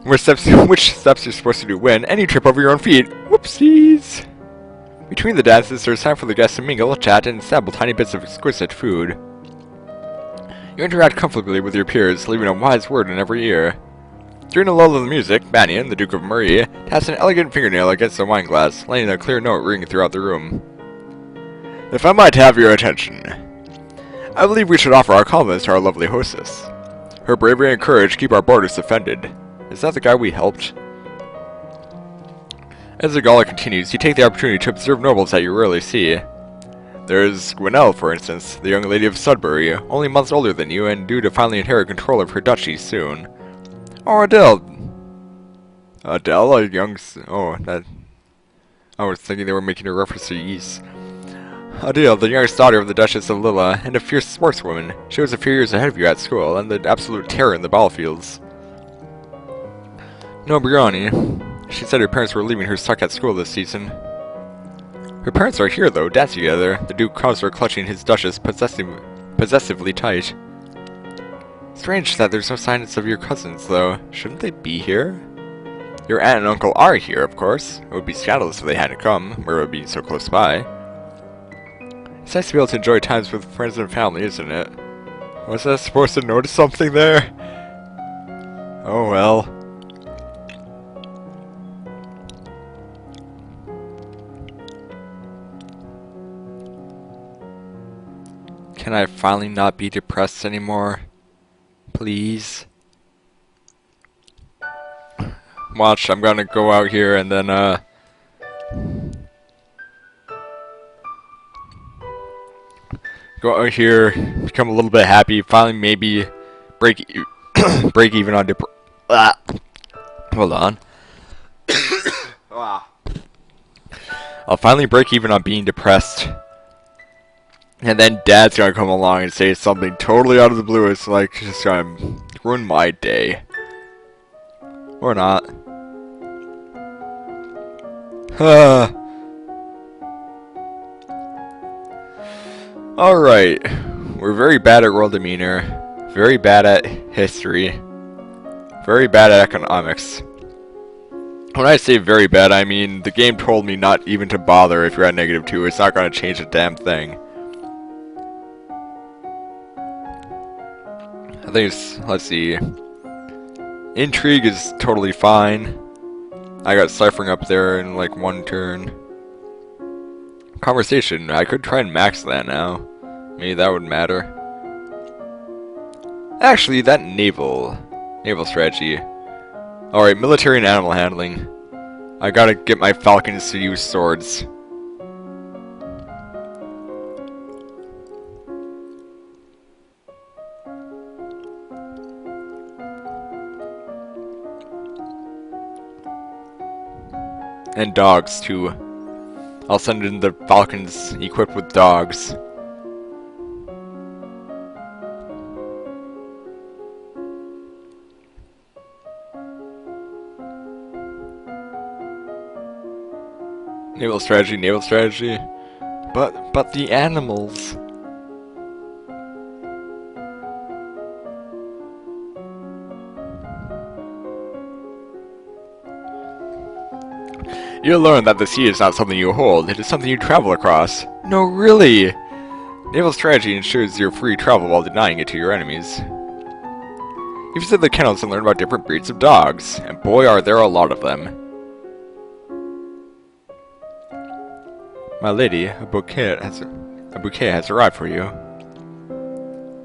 Speaker 1: Which steps you're supposed to do when, and you trip over your own feet. Whoopsies! Between the dances, there's time for the guests to mingle, chat, and sample tiny bits of exquisite food. You interact comfortably with your peers, leaving a wise word in every ear. During a lull of the music, Banyan, the Duke of Marie, taps an elegant fingernail against a wine glass, letting a clear note ring throughout the room. If I might have your attention, I believe we should offer our compliments to our lovely hostess. Her bravery and courage keep our boarders defended. Is that the guy we helped? As the gala continues, you take the opportunity to observe nobles that you rarely see. There's Gwenelle, for instance, the young lady of Sudbury, only months older than you and due to finally inherit control of her duchy soon. Or Adele. Adele, a young... Oh, that... I was thinking they were making a reference to Ys. Adele, the youngest daughter of the Duchess of Lilla, and a fierce sportswoman. She was a few years ahead of you at school, and the absolute terror in the battlefields. No, Brioni. She said her parents were leaving her stuck at school this season. Her parents are here, though, dancing together, the Duke Consul clutching his Duchess possessively tight. Strange that there's no signs of your cousins, though. Shouldn't they be here? Your aunt and uncle are here, of course. It would be scandalous if they hadn't come, Mira being so close by. It's nice to be able to enjoy times with friends and family, isn't it? Was I supposed to notice something there? Oh well. Can I finally not be depressed anymore? Please? Watch, I'm gonna go out here and then, go out here, become a little bit happy, finally maybe break break even on Hold on. I'll finally break even on being depressed. And then Dad's gonna come along and say something totally out of the blue. It's like, just gonna ruin my day. Or not. Alright. We're very bad at world demeanor. Very bad at history. Very bad at economics. When I say very bad, I mean the game told me not even to bother if you're at -2. It's not gonna change a damn thing. I think it's, let's see. Intrigue is totally fine. I got ciphering up there in like 1 turn. Conversation, I could try and max that now. Maybe that would matter. Actually, that naval strategy. Alright, military and animal handling. I gotta get my falcons to use swords. And dogs, too. I'll send in the falcons equipped with dogs. Naval strategy, naval strategy. But the animals. You'll learn that the sea is not something you hold, it is something you travel across. No, really! Naval strategy ensures your free travel while denying it to your enemies. You visit the kennels and learn about different breeds of dogs, and boy are there a lot of them. My lady, a bouquet has arrived for you.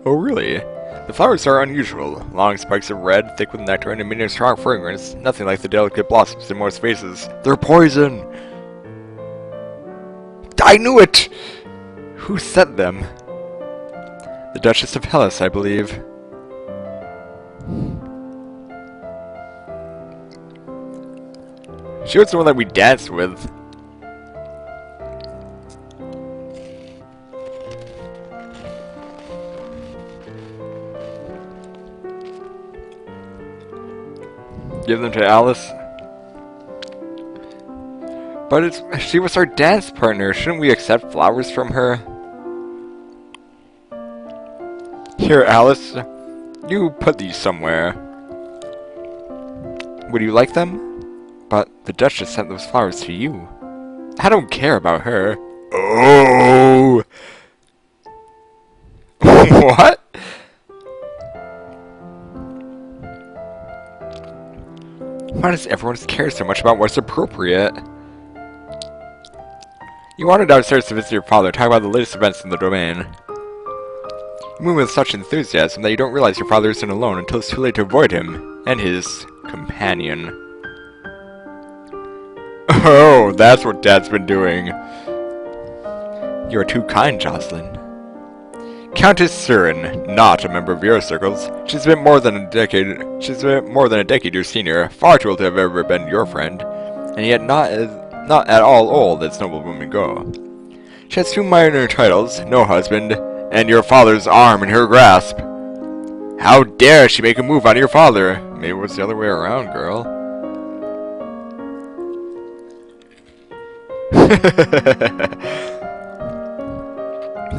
Speaker 1: Oh, really? The flowers are unusual. Long spikes of red, thick with nectar, and emitting a strong fragrance. Nothing like the delicate blossoms in most vases. They're poison! I knew it! Who sent them? The Duchess of Hellas, I believe. She was the one that we danced with. Give them to Alice. But she was our dance partner. Shouldn't we accept flowers from her? Here, Alice. You put these somewhere. Would you like them? But the Duchess sent those flowers to you. I don't care about her. Oh! What? Why does everyone care so much about what's appropriate? You wandered downstairs to visit your father, talk about the latest events in the domain. You move with such enthusiasm that you don't realize your father isn't alone until it's too late to avoid him and his companion. Oh, that's what Dad's been doing. You are too kind, Jocelyn. Countess Siren, not a member of your circles. She's been more than a decade your senior, far too old to have ever been your friend, and yet not at all old as noble women go. She has 2 minor titles, no husband, and your father's arm in her grasp. How dare she make a move on your father? Maybe it was the other way around, girl.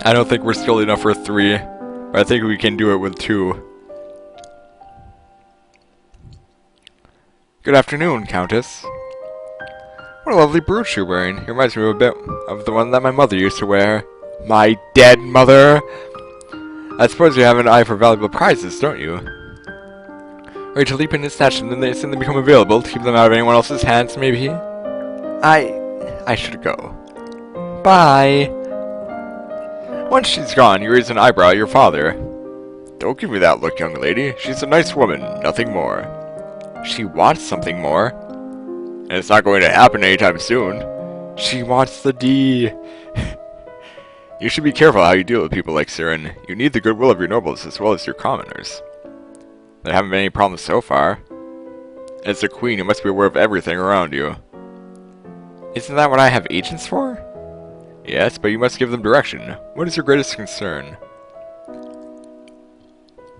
Speaker 1: I don't think we're skilled enough for 3, but I think we can do it with 2. Good afternoon, Countess. What a lovely brooch you're wearing. It reminds me a bit of the one that my mother used to wear. My dead mother! I suppose you have an eye for valuable prizes, don't you? Ready to leap in and snatch them, then they suddenly become available to keep them out of anyone else's hands, maybe? I should go. Bye! Once she's gone, you raise an eyebrow at your father. Don't give me that look, young lady. She's a nice woman, nothing more. She wants something more. And it's not going to happen anytime soon. She wants the D. You should be careful how you deal with people like Siren. You need the goodwill of your nobles as well as your commoners. There haven't been any problems so far. As the queen, you must be aware of everything around you. Isn't that what I have agents for? Yes, but you must give them direction. What is your greatest concern?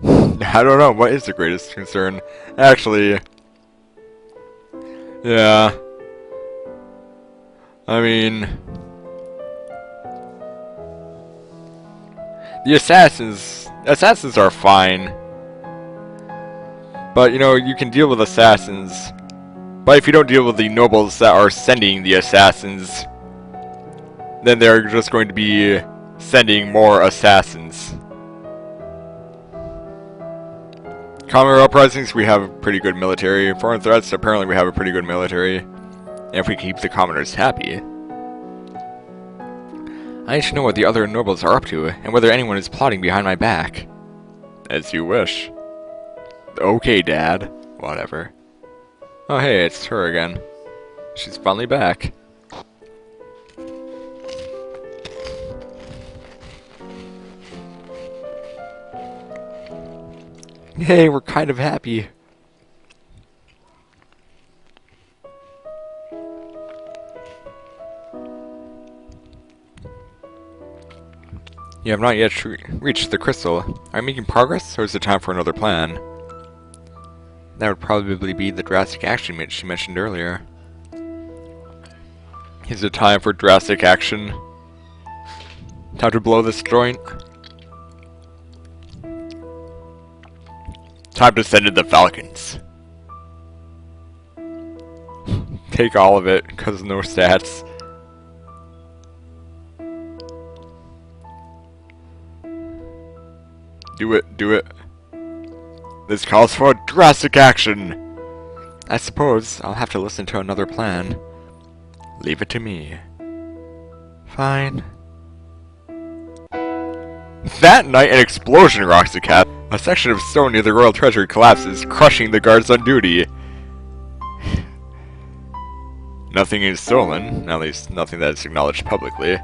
Speaker 1: I don't know. What is the greatest concern? Actually... yeah. I mean... the assassins are fine. But, you know, you can deal with assassins. But if you don't deal with the nobles that are sending the assassins, then they're just going to be sending more assassins. Common uprisings, we have a pretty good military. Foreign threats, apparently we have a pretty good military. And if we keep the commoners happy. I need to know what the other nobles are up to, and whether anyone is plotting behind my back. As you wish. Okay, Dad. Whatever. Oh hey, it's her again. She's finally back. Yay, we're kind of happy. You have not yet reached the crystal. Are you making progress, or is it time for another plan? That would probably be the drastic action she mentioned earlier. Is it time for drastic action? Time to blow this joint? Time to send in the Falcons. Take all of it, because no stats. Do it, do it. This calls for drastic action! I suppose I'll have to listen to another plan. Leave it to me. Fine. That night, an explosion rocks the cap. A section of stone near the royal treasury collapses, crushing the guards on duty. Nothing is stolen, at least nothing that is acknowledged publicly.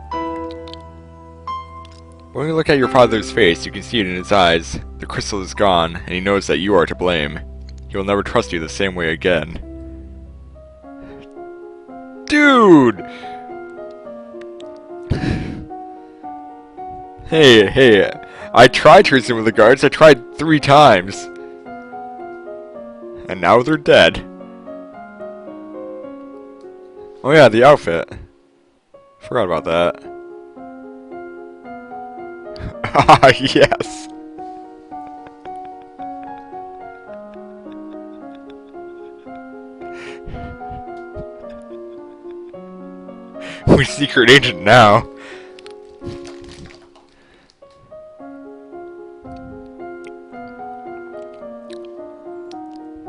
Speaker 1: When you look at your father's face, you can see it in his eyes. The crystal is gone, and he knows that you are to blame. He will never trust you the same way again. Dude! Hey, I tried to reason with the guards. I tried 3 times. And now they're dead. Oh yeah, the outfit. Forgot about that. Ah, yes! We're secret agent now.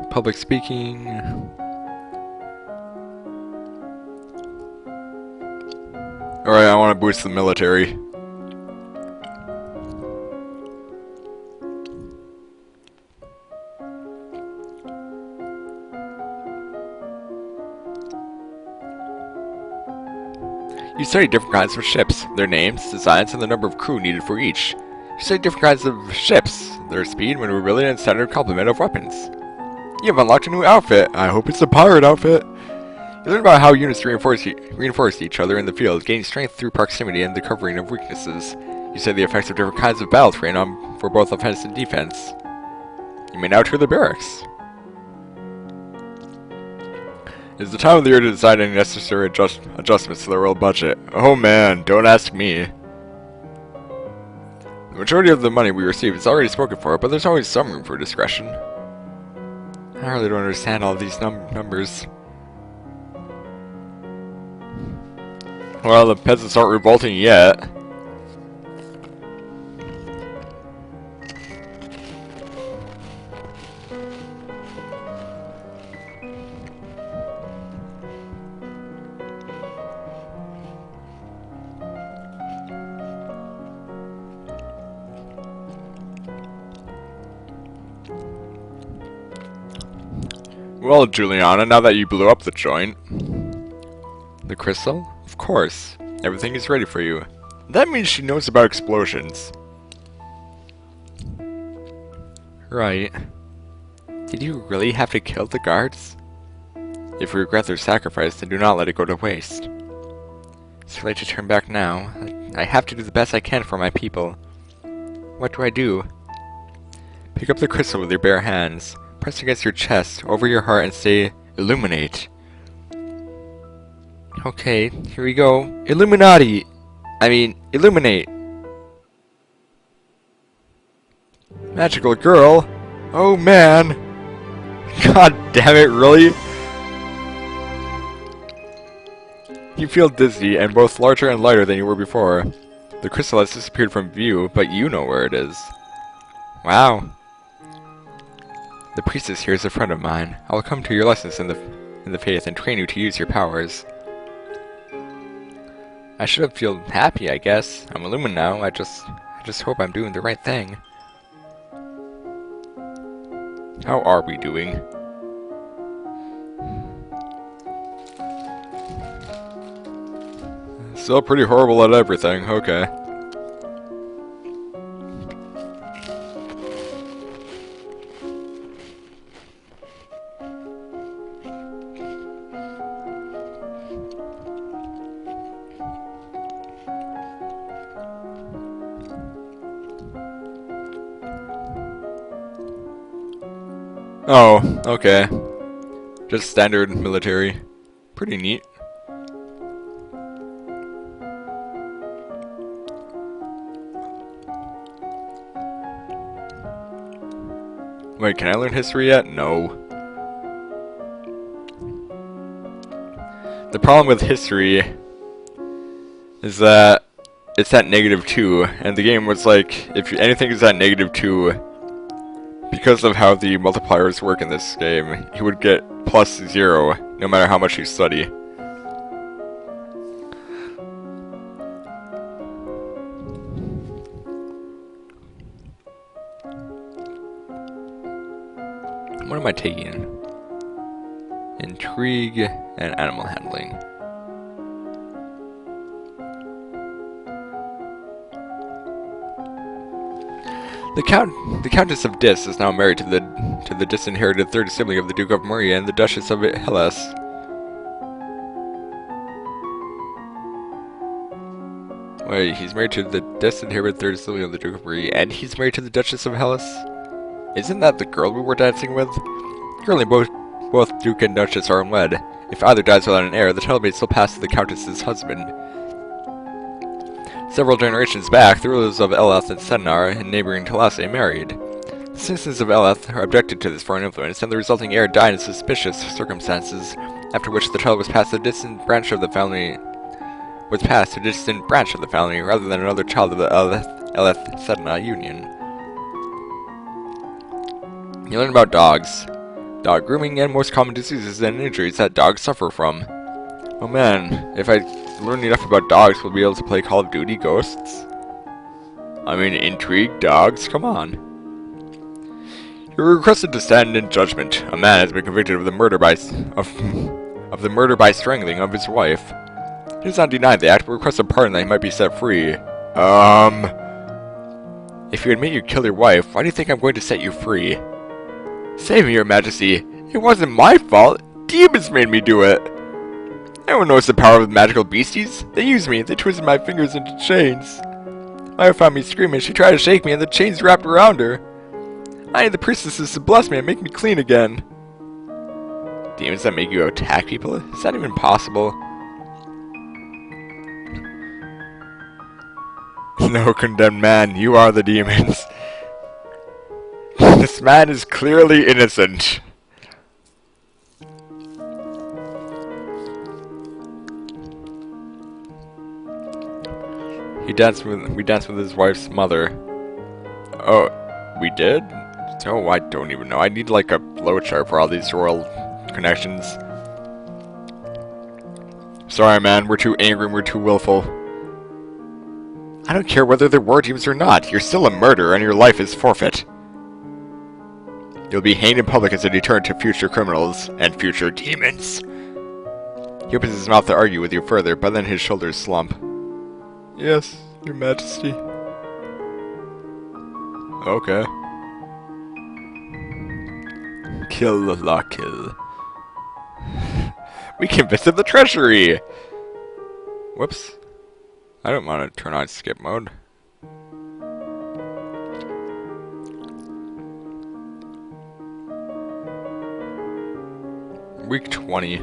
Speaker 1: Public speaking. Alright, I want to boost the military. You study different kinds of ships, their names, designs, and the number of crew needed for each. You study different kinds of ships, their speed, maneuverability, and standard complement of weapons. You have unlocked a new outfit. I hope it's a pirate outfit. You learn about how units reinforce each other in the field, gaining strength through proximity and the covering of weaknesses. You study the effects of different kinds of battle terrain for both offense and defense. You may now tour the barracks. It is the time of the year to decide any necessary adjustments to the royal budget. Oh man, don't ask me. The majority of the money we receive is already spoken for, but there's always some room for discretion. I really don't understand all of these numbers. Well, the peasants aren't revolting yet. Well, Juliana, now that you blew up the joint. The crystal? Of course. Everything is ready for you. That means she knows about explosions. Right. Did you really have to kill the guards? If you regret their sacrifice, then do not let it go to waste. It's too late to turn back now. I have to do the best I can for my people. What do I do? Pick up the crystal with your bare hands. Press against your chest, over your heart, and say, Illuminate. Okay, here we go. Illuminati! Illuminate! Magical girl? Oh man! God damn it, really? You feel dizzy, and both larger and lighter than you were before. The crystal has disappeared from view, but you know where it is. Wow. The priestess here is a friend of mine. I will come to your lessons in the faith and train you to use your powers. I should feel happy, I guess. I'm illumined now. I just hope I'm doing the right thing. How are we doing? Still pretty horrible at everything. Okay. Oh, okay. Just standard military. Pretty neat. Wait, can I learn history yet? No. The problem with history is that it's at -2, and the game was like, if anything is at -2, because of how the multipliers work in this game, you would get +0, no matter how much you study. What am I taking? Intrigue and animal handling. The Countess of Dis is now married to the disinherited third sibling of the Duke of Maria and the Duchess of Hellas. Wait, he's married to the disinherited third sibling of the Duke of Maria, and he's married to the Duchess of Hellas? Isn't that the girl we were dancing with? Currently, both Duke and Duchess are unwed. If either dies without an heir, the title may still pass to the Countess's husband. Several generations back, the rulers of Elath and Sednar and neighboring Talasse married. The citizens of Elath objected to this foreign influence, and the resulting heir died in suspicious circumstances, after which the title was passed to a distant branch of the family rather than another child of the Elath-Sedna union. You learn about dogs. Dog grooming and most common diseases and injuries that dogs suffer from. Oh man, if I learn enough about dogs, we'll be able to play Call of Duty Ghosts? I mean, intrigue, dogs, come on. You're requested to stand in judgment. A man has been convicted of the murder by strangling of his wife. He does not deny the act, but requests a pardon that he might be set free. If you admit you killed your wife, why do you think I'm going to set you free? Save me, your majesty. It wasn't my fault. Demons made me do it. Everyone knows the power of the magical beasties. They used me. They twisted my fingers into chains. My wife found me screaming. She tried to shake me, and the chains wrapped around her. I need the priestesses to bless me and make me clean again. Demons that make you attack people? Is that even possible? No, condemned man. You are the demons. This man is clearly innocent. We danced with his wife's mother. Oh, we did? Oh, I don't even know. I need like a flowchart for all these royal connections. Sorry, man. We're too angry and we're too willful. I don't care whether they're war teams or not. You're still a murderer and your life is forfeit. You'll be hanged in public as a deterrent to future criminals and future demons. He opens his mouth to argue with you further, but then his shoulders slump. Yes, your majesty. Okay. Kill la kill. We can visit the treasury! Whoops. I don't want to turn on skip mode. Week 20.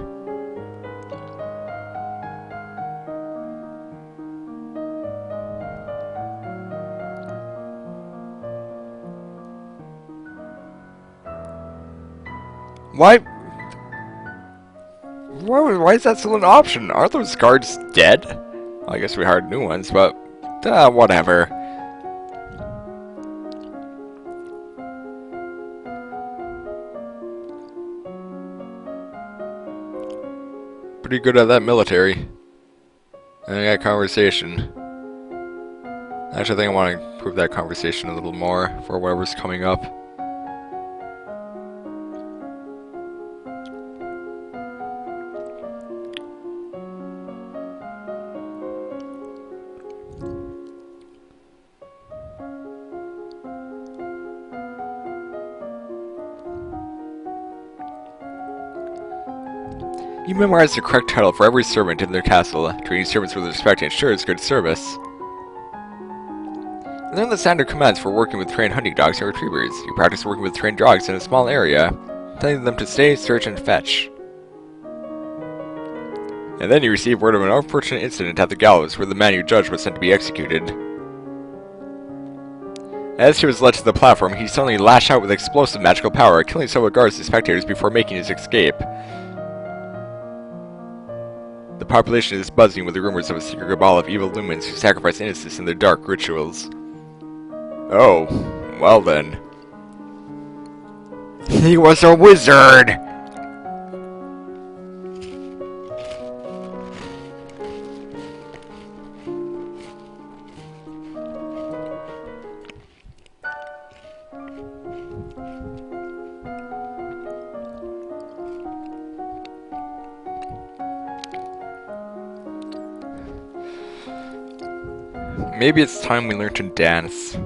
Speaker 1: Why is that still an option? Aren't those guards dead? Well, I guess we hired new ones, but whatever. Pretty good at that military. And I got conversation. Actually, I think I want to improve that conversation a little more for whatever's coming up. You memorize the correct title for every servant in their castle. Treating servants with respect ensures good service. Learn the standard commands for working with trained hunting dogs and retrievers. You practice working with trained dogs in a small area. telling them to stay, search, and fetch. And then you receive word of an unfortunate incident at the gallows where the man you judged was sent to be executed. As he was led to the platform, he suddenly lashed out with explosive magical power, killing several guards and spectators before making his escape. The population is buzzing with the rumors of a secret cabal of evil lumens who sacrifice innocents in their dark rituals. Oh, well then. He was a wizard! Maybe it's time we learn to dance.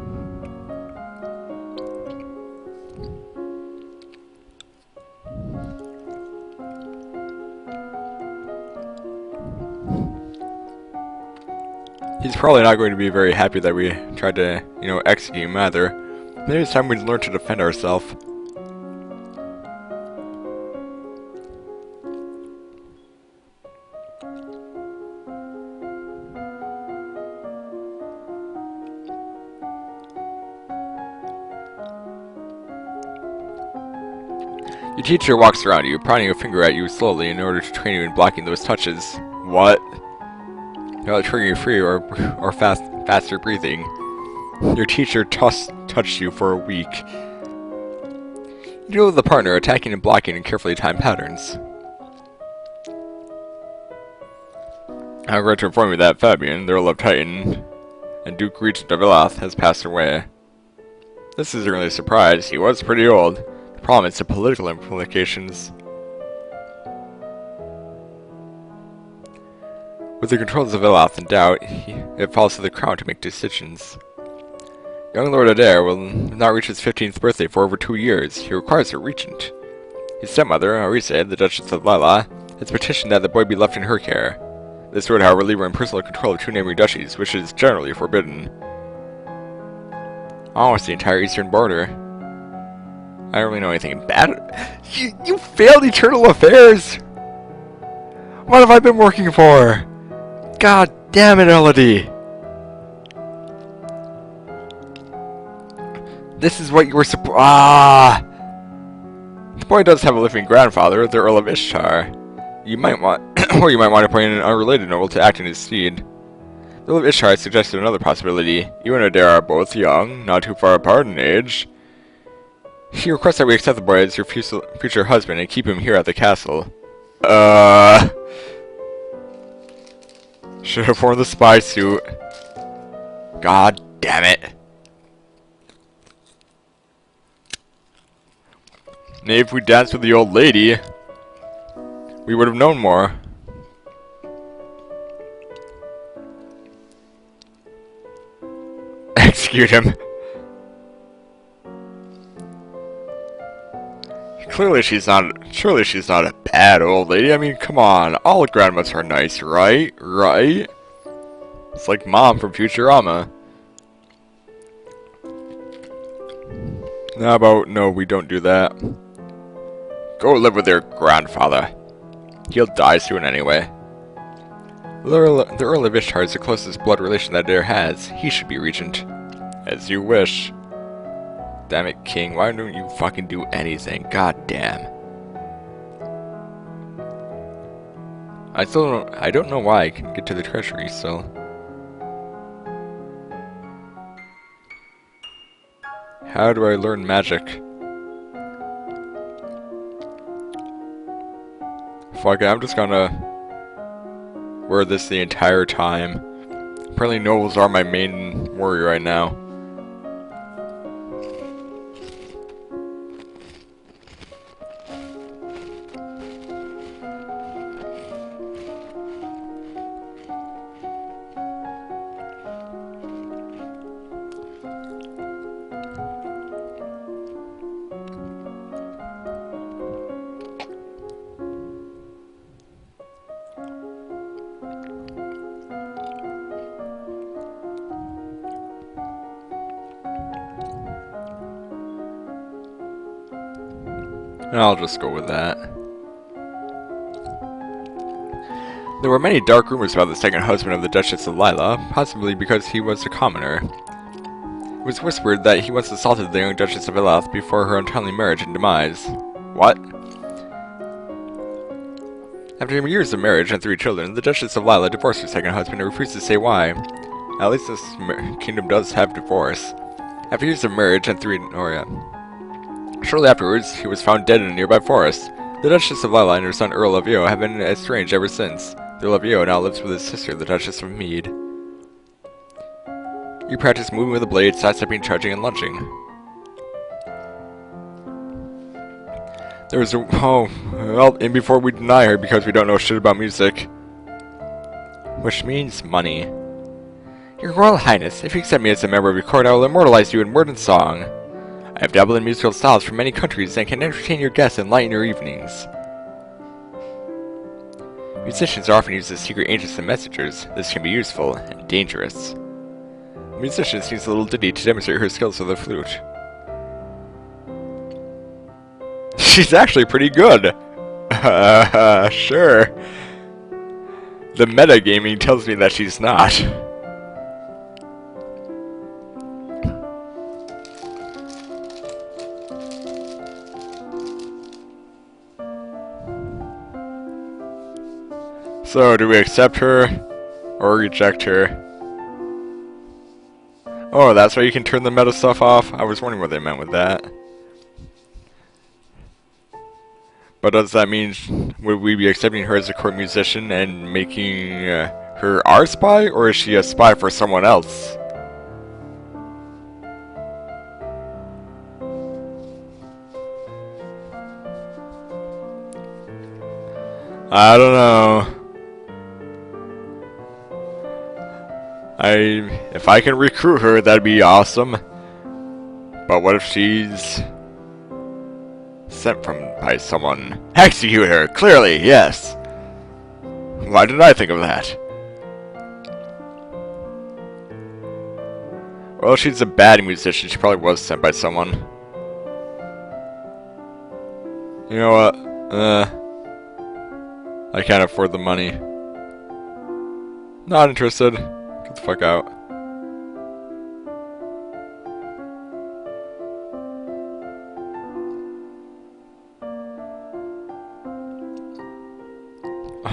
Speaker 1: He's probably not going to be very happy that we tried to, execute him either. Maybe it's time we learn to defend ourselves. Your teacher walks around you, pointing a finger at you slowly in order to train you in blocking those touches. What? Not triggering you free or faster breathing. Your teacher touched you for a week. You deal with the partner, attacking and blocking in carefully timed patterns. I regret to inform you that Fabian, the Earl of Titan, and Duke Regent of Elath has passed away. This isn't really a surprise, he was pretty old. The problem is the political implications. With the controls of Elath in doubt, it falls to the crown to make decisions. Young Lord Adair will not reach his 15th birthday for over 2 years. He requires a regent. His stepmother, Arise, the Duchess of Lala, has petitioned that the boy be left in her care. This would, however, leave her in personal control of 2 neighboring duchies, which is generally forbidden. Almost the entire eastern border. I don't really know anything about it. You failed Eternal Affairs! What have I been working for? God damn it, Elodie! This is what you were The boy does have a living grandfather, the Earl of Ishtar. You might want, or you might want to appoint an unrelated noble to act in his stead. The Earl of Ishtar suggested another possibility. You and Adair are both young, not too far apart in age. He requests that we accept the boy as your future husband and keep him here at the castle. Should have worn the spy suit. God damn it. Maybe if we danced with the old lady, we would have known more. Execute him. Surely she's not a bad old lady. I mean, come on. All grandmas are nice, right? Right? It's like Mom from Futurama. How about, no, we don't do that. Go live with your grandfather. He'll die soon anyway. The Earl of Ishtar is the closest blood relation that Adair has. He should be regent. As you wish. Damn it, King. Why don't you fucking do anything? God damn. I don't know why I can get to the treasury, so... How do I learn magic? Fuck it, I'm just gonna wear this the entire time. Apparently nobles are my main worry right now. I'll just go with that. There were many dark rumors about the second husband of the Duchess of Lila, possibly because he was a commoner. It was whispered that he once assaulted the young Duchess of Elath before her untimely marriage and demise. What? After years of marriage and 3 children, the Duchess of Lila divorced her second husband and refused to say why. At least this kingdom does have divorce. After years of marriage and 3... Oh yeah. Shortly afterwards, he was found dead in a nearby forest. The Duchess of Lila and her son Earl of Eo have been estranged ever since. The Earl of Eo now lives with his sister, the Duchess of Mead. You practice moving with a blade, sidestepping, charging, and lunging. There was a... Oh, well, and before we deny her because we don't know shit about music. Which means money. Your Royal Highness, if you accept me as a member of your court, I will immortalize you in word and song. I have dabbled in musical styles from many countries and can entertain your guests and lighten your evenings. Musicians are often used as secret agents and messengers. This can be useful and dangerous. A musician sings a little ditty to demonstrate her skills with the flute. She's actually pretty good. Sure. The metagaming tells me that she's not. So, do we accept her or reject her? Oh, that's why you can turn the meta stuff off? I was wondering what they meant with that. But does that mean, would we be accepting her as a court musician and making her our spy, or is she a spy for someone else? I don't know. If I can recruit her, that'd be awesome. But what if she's sent by someone? Execute her, clearly, yes. Why did I think of that? Well, if she's a bad musician, she probably was sent by someone. You know what? I can't afford the money. Not interested. Get the fuck out.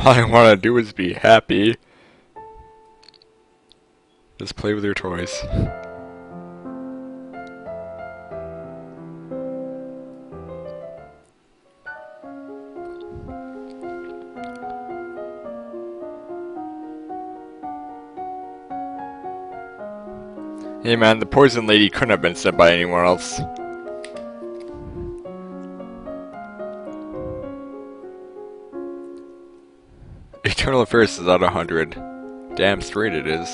Speaker 1: All I want to do is be happy. Just play with your toys. Hey man, the poison lady couldn't have been sent by anyone else. Eternal Affairs is out of 100. Damn straight it is.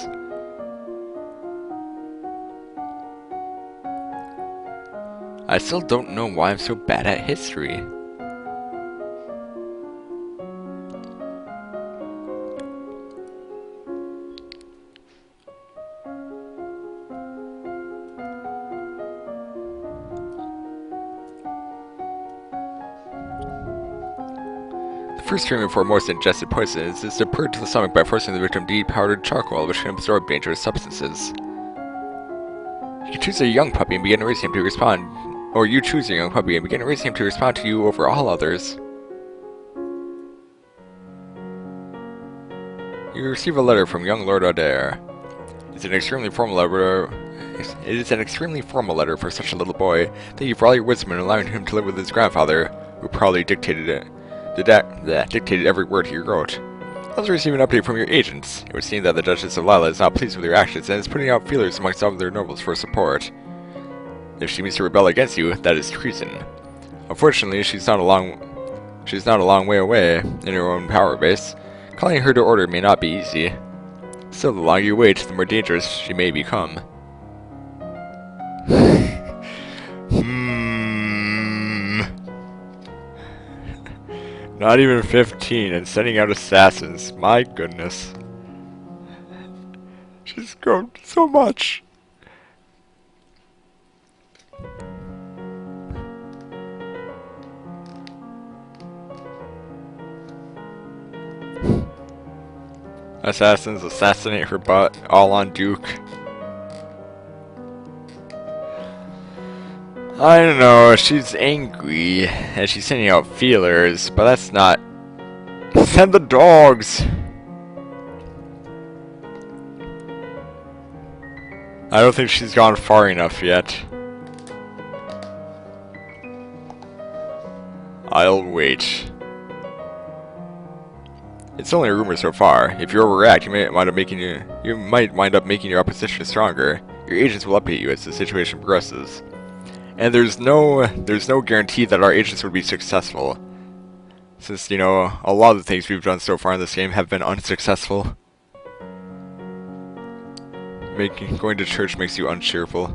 Speaker 1: I still don't know why I'm so bad at history. The first treatment for most ingested poisons is to purge the stomach by forcing the victim to eat powdered charcoal, which can absorb dangerous substances. You can choose a young puppy and begin raising him to respond, or you choose a young puppy and begin raising him to respond to you over all others. You receive a letter from young Lord Adair. It's an extremely formal letter. It is an extremely formal letter for such a little boy. Thank you for all your wisdom in allowing him to live with his grandfather, who probably dictated it. Dictated every word he wrote. Also receive an update from your agents. It would seem that the Duchess of Lila is not pleased with your actions and is putting out feelers amongst all of their nobles for support. If she means to rebel against you, that is treason. Unfortunately, she's not a long way away in her own power base. Calling her to order may not be easy. Still, the longer you wait, the more dangerous she may become. Not even 15 and sending out assassins. My goodness. She's grown so much. Assassins assassinate her butt, all on Duke. I don't know, she's angry, and she's sending out feelers, but that's not... Send the dogs! I don't think she's gone far enough yet. I'll wait. It's only a rumor so far. If you overreact, you might wind up making your opposition stronger. Your agents will update you as the situation progresses. And there's no guarantee that our agents would be successful. Since, you know, a lot of the things we've done so far in this game have been unsuccessful. Going to church makes you uncheerful.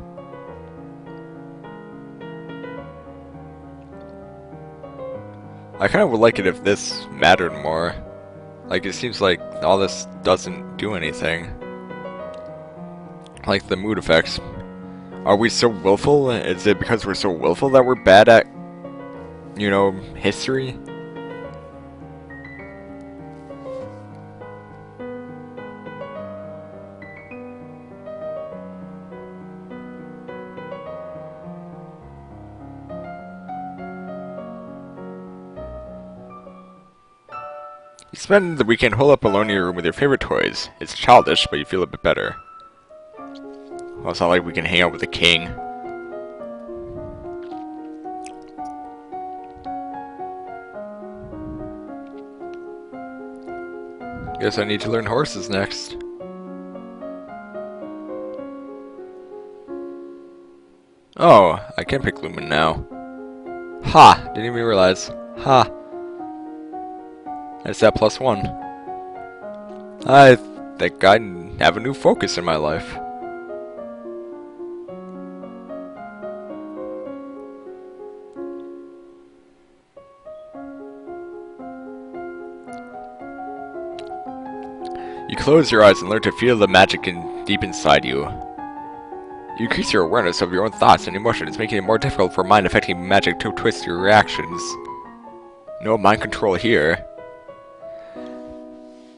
Speaker 1: I kind of would like it if this mattered more. Like, it seems like all this doesn't do anything. Like the mood effects. Are we so willful? Is it because we're so willful that we're bad at, you know, history? You spend the weekend holed up alone in your room with your favorite toys. It's childish, but you feel a bit better. Well, it's not like we can hang out with the king. Guess I need to learn horses next. Oh, I can pick Lumen now. Ha! Didn't even realize. Ha! It's that +1. I think I have a new focus in my life. You close your eyes and learn to feel the magic deep inside you. You increase your awareness of your own thoughts and emotions, making it more difficult for mind-affecting magic to twist your reactions. No mind control here.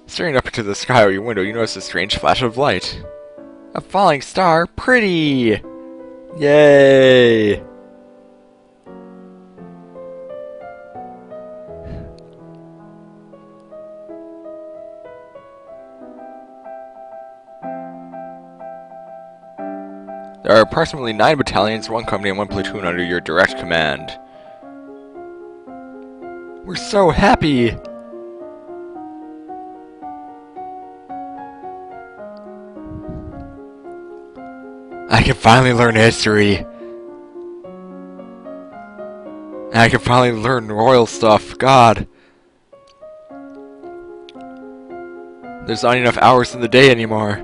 Speaker 1: Staring up into the sky out your window, you notice a strange flash of light. A falling star? Pretty! Yay! There are approximately 9 battalions, 1 company, and 1 platoon under your direct command. We're so happy! I can finally learn history. And I can finally learn royal stuff. God. There's not enough hours in the day anymore.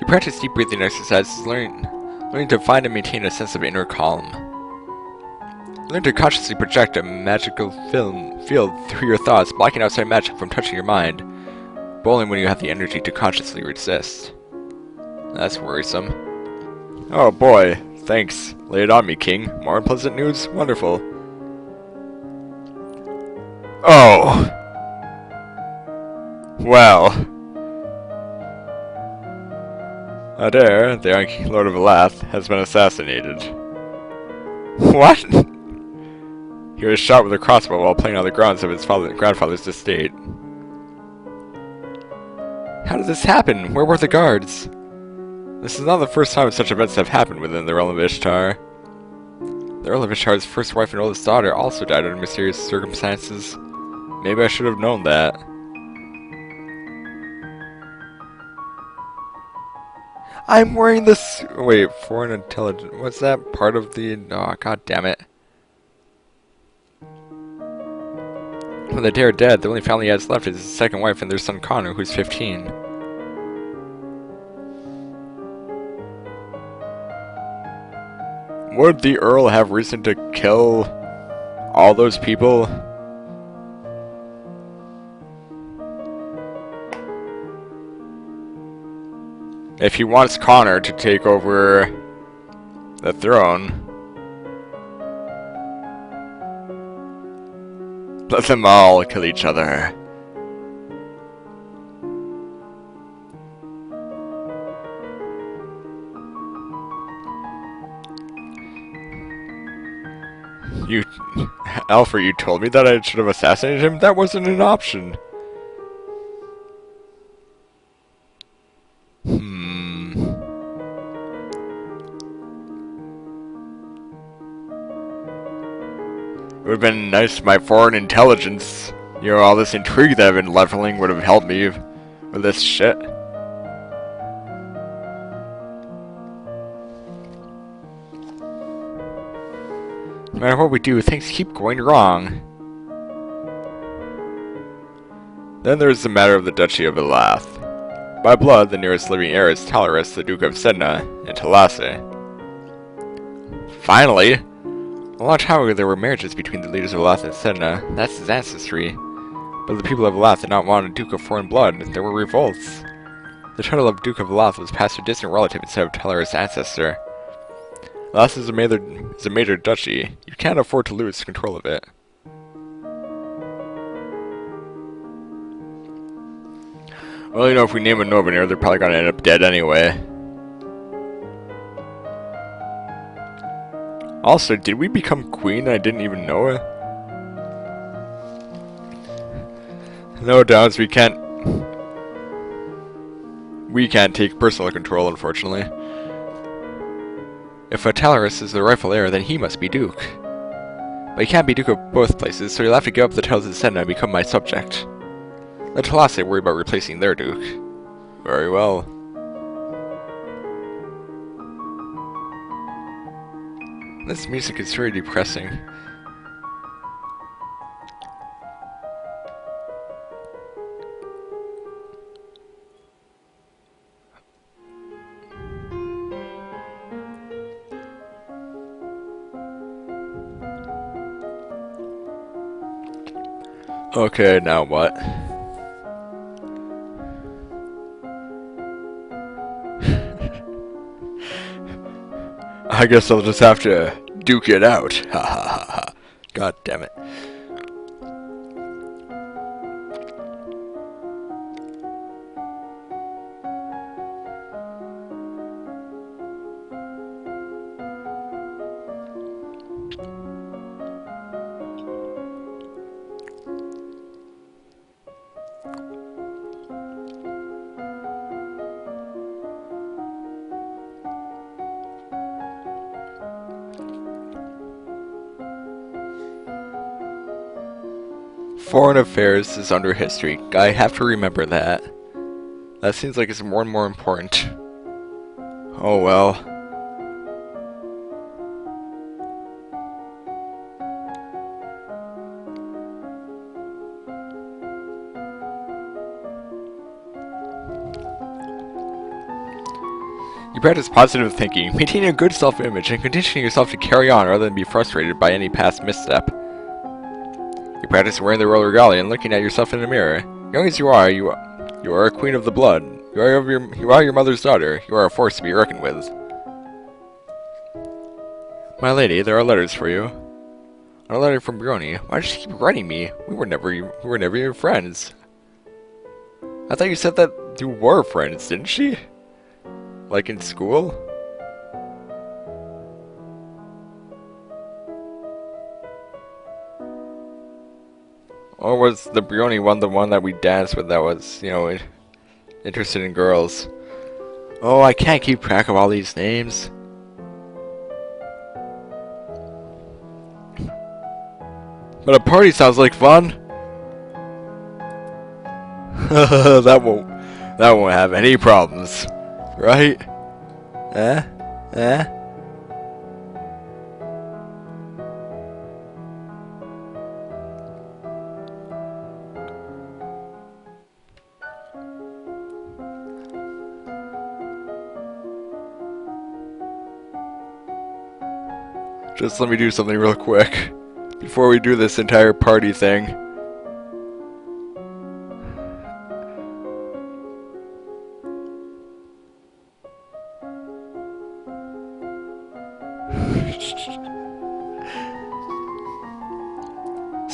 Speaker 1: You practice deep breathing exercises, learning to find and maintain a sense of inner calm. Learn to consciously project a magical field through your thoughts, blocking outside magic from touching your mind, but only when you have the energy to consciously resist. That's worrisome. Oh boy, thanks. Lay it on me, King. More unpleasant news? Wonderful. Oh! Well... Adair, the young Lord of Elath, has been assassinated. What? He was shot with a crossbow while playing on the grounds of his grandfather's estate. How did this happen? Where were the guards? This is not the first time such events have happened within the realm of Ishtar. The Earl of Ishtar's first wife and oldest daughter also died under mysterious circumstances. Maybe I should have known that. I'm wearing this... Wait, foreign intelligence... What's that part of the... Oh, god damn it. When the Adair are dead, the only family he has left is his second wife and their son Connor, who's 15. Would the Earl have reason to kill all those people? If he wants Connor to take over the throne, let them all kill each other. You, Alfred, you told me that I should have assassinated him? That wasn't an option. It would have been nice if my foreign intelligence, you know, all this intrigue that I've been leveling would have helped me with this shit. No matter what we do, things keep going wrong. Then there's the matter of the Duchy of Elath. By blood, the nearest living heir is Talaris, the Duke of Sedna, in Talasse. Finally! A long time ago there were marriages between the leaders of Elath and Sedna. That's his ancestry. But the people of Elath did not want a Duke of foreign blood. There were revolts. The title of Duke of Elath was passed to a distant relative instead of Talaris' ancestor. Elath is a major duchy. You can't afford to lose control of it. Well, you know, if we name a Norvenir, they're probably gonna end up dead anyway. Also, did we become queen and I didn't even know it? No doubts, we can't take personal control, unfortunately. If Talaris is the rightful heir, then he must be Duke. But he can't be Duke of both places, so you'll have to give up the titles of Sedna and become my subject. Let Talasse worry about replacing their Duke. Very well. This music is very depressing. Okay, now what? I guess I'll just have to duke it out. Ha ha ha ha. God damn it. Foreign affairs is under history. I have to remember that. That seems like it's more and more important. Oh well. You practice positive thinking, maintaining a good self-image, and conditioning yourself to carry on rather than be frustrated by any past misstep. You practice wearing the royal regalia and looking at yourself in the mirror. Young as you are a queen of the blood. You are your mother's daughter. You are a force to be reckoned with. My lady, there are letters for you. A letter from Brioni. Why does she keep writing me? We were never even friends. I thought you said that you were friends, didn't she? Like in school? Or was the Brioni one the one that we danced with that was, you know, interested in girls? Oh, I can't keep track of all these names. But a party sounds like fun. that won't have any problems, right? Eh? Just let me do something real quick before we do this entire party thing.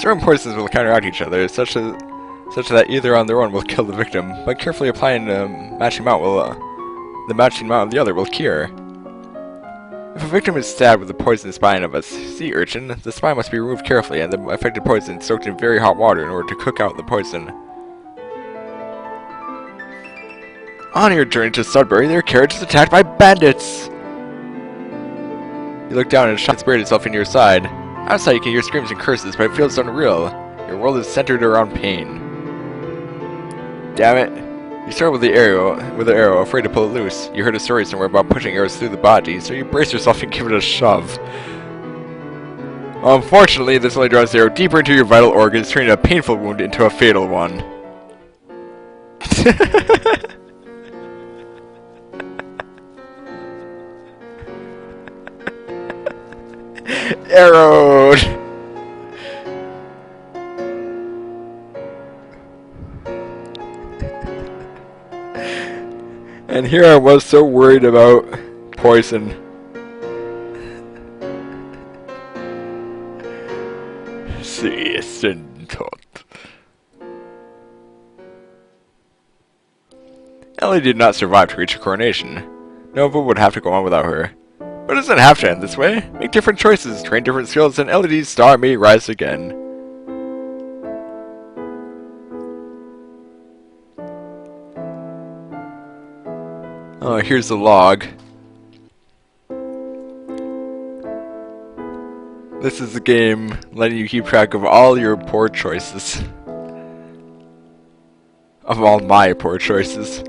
Speaker 1: Certain poisons will counteract each other, such that either on their own will kill the victim, but carefully applying the matching amount of the other will cure. If a victim is stabbed with the poisoned spine of a sea urchin, the spine must be removed carefully and the affected poison soaked in very hot water in order to cook out the poison. On your journey to Sudbury, their carriage is attacked by bandits! You look down and a shot has buried itself into your side. Outside you can hear screams and curses, but it feels unreal. Your world is centered around pain. Damn it. You start with the arrow, afraid to pull it loose. You heard a story somewhere about pushing arrows through the body, so you brace yourself and give it a shove. Unfortunately, this only drives the arrow deeper into your vital organs, turning a painful wound into a fatal one. Arrowed! And here I was so worried about poison. See, Ellie did not survive to reach her coronation. Nova would have to go on without her. But it doesn't have to end this way. Make different choices, train different skills, and LED's star may rise again. Oh, here's the log. This is the game letting you keep track of all your poor choices. Of all my poor choices.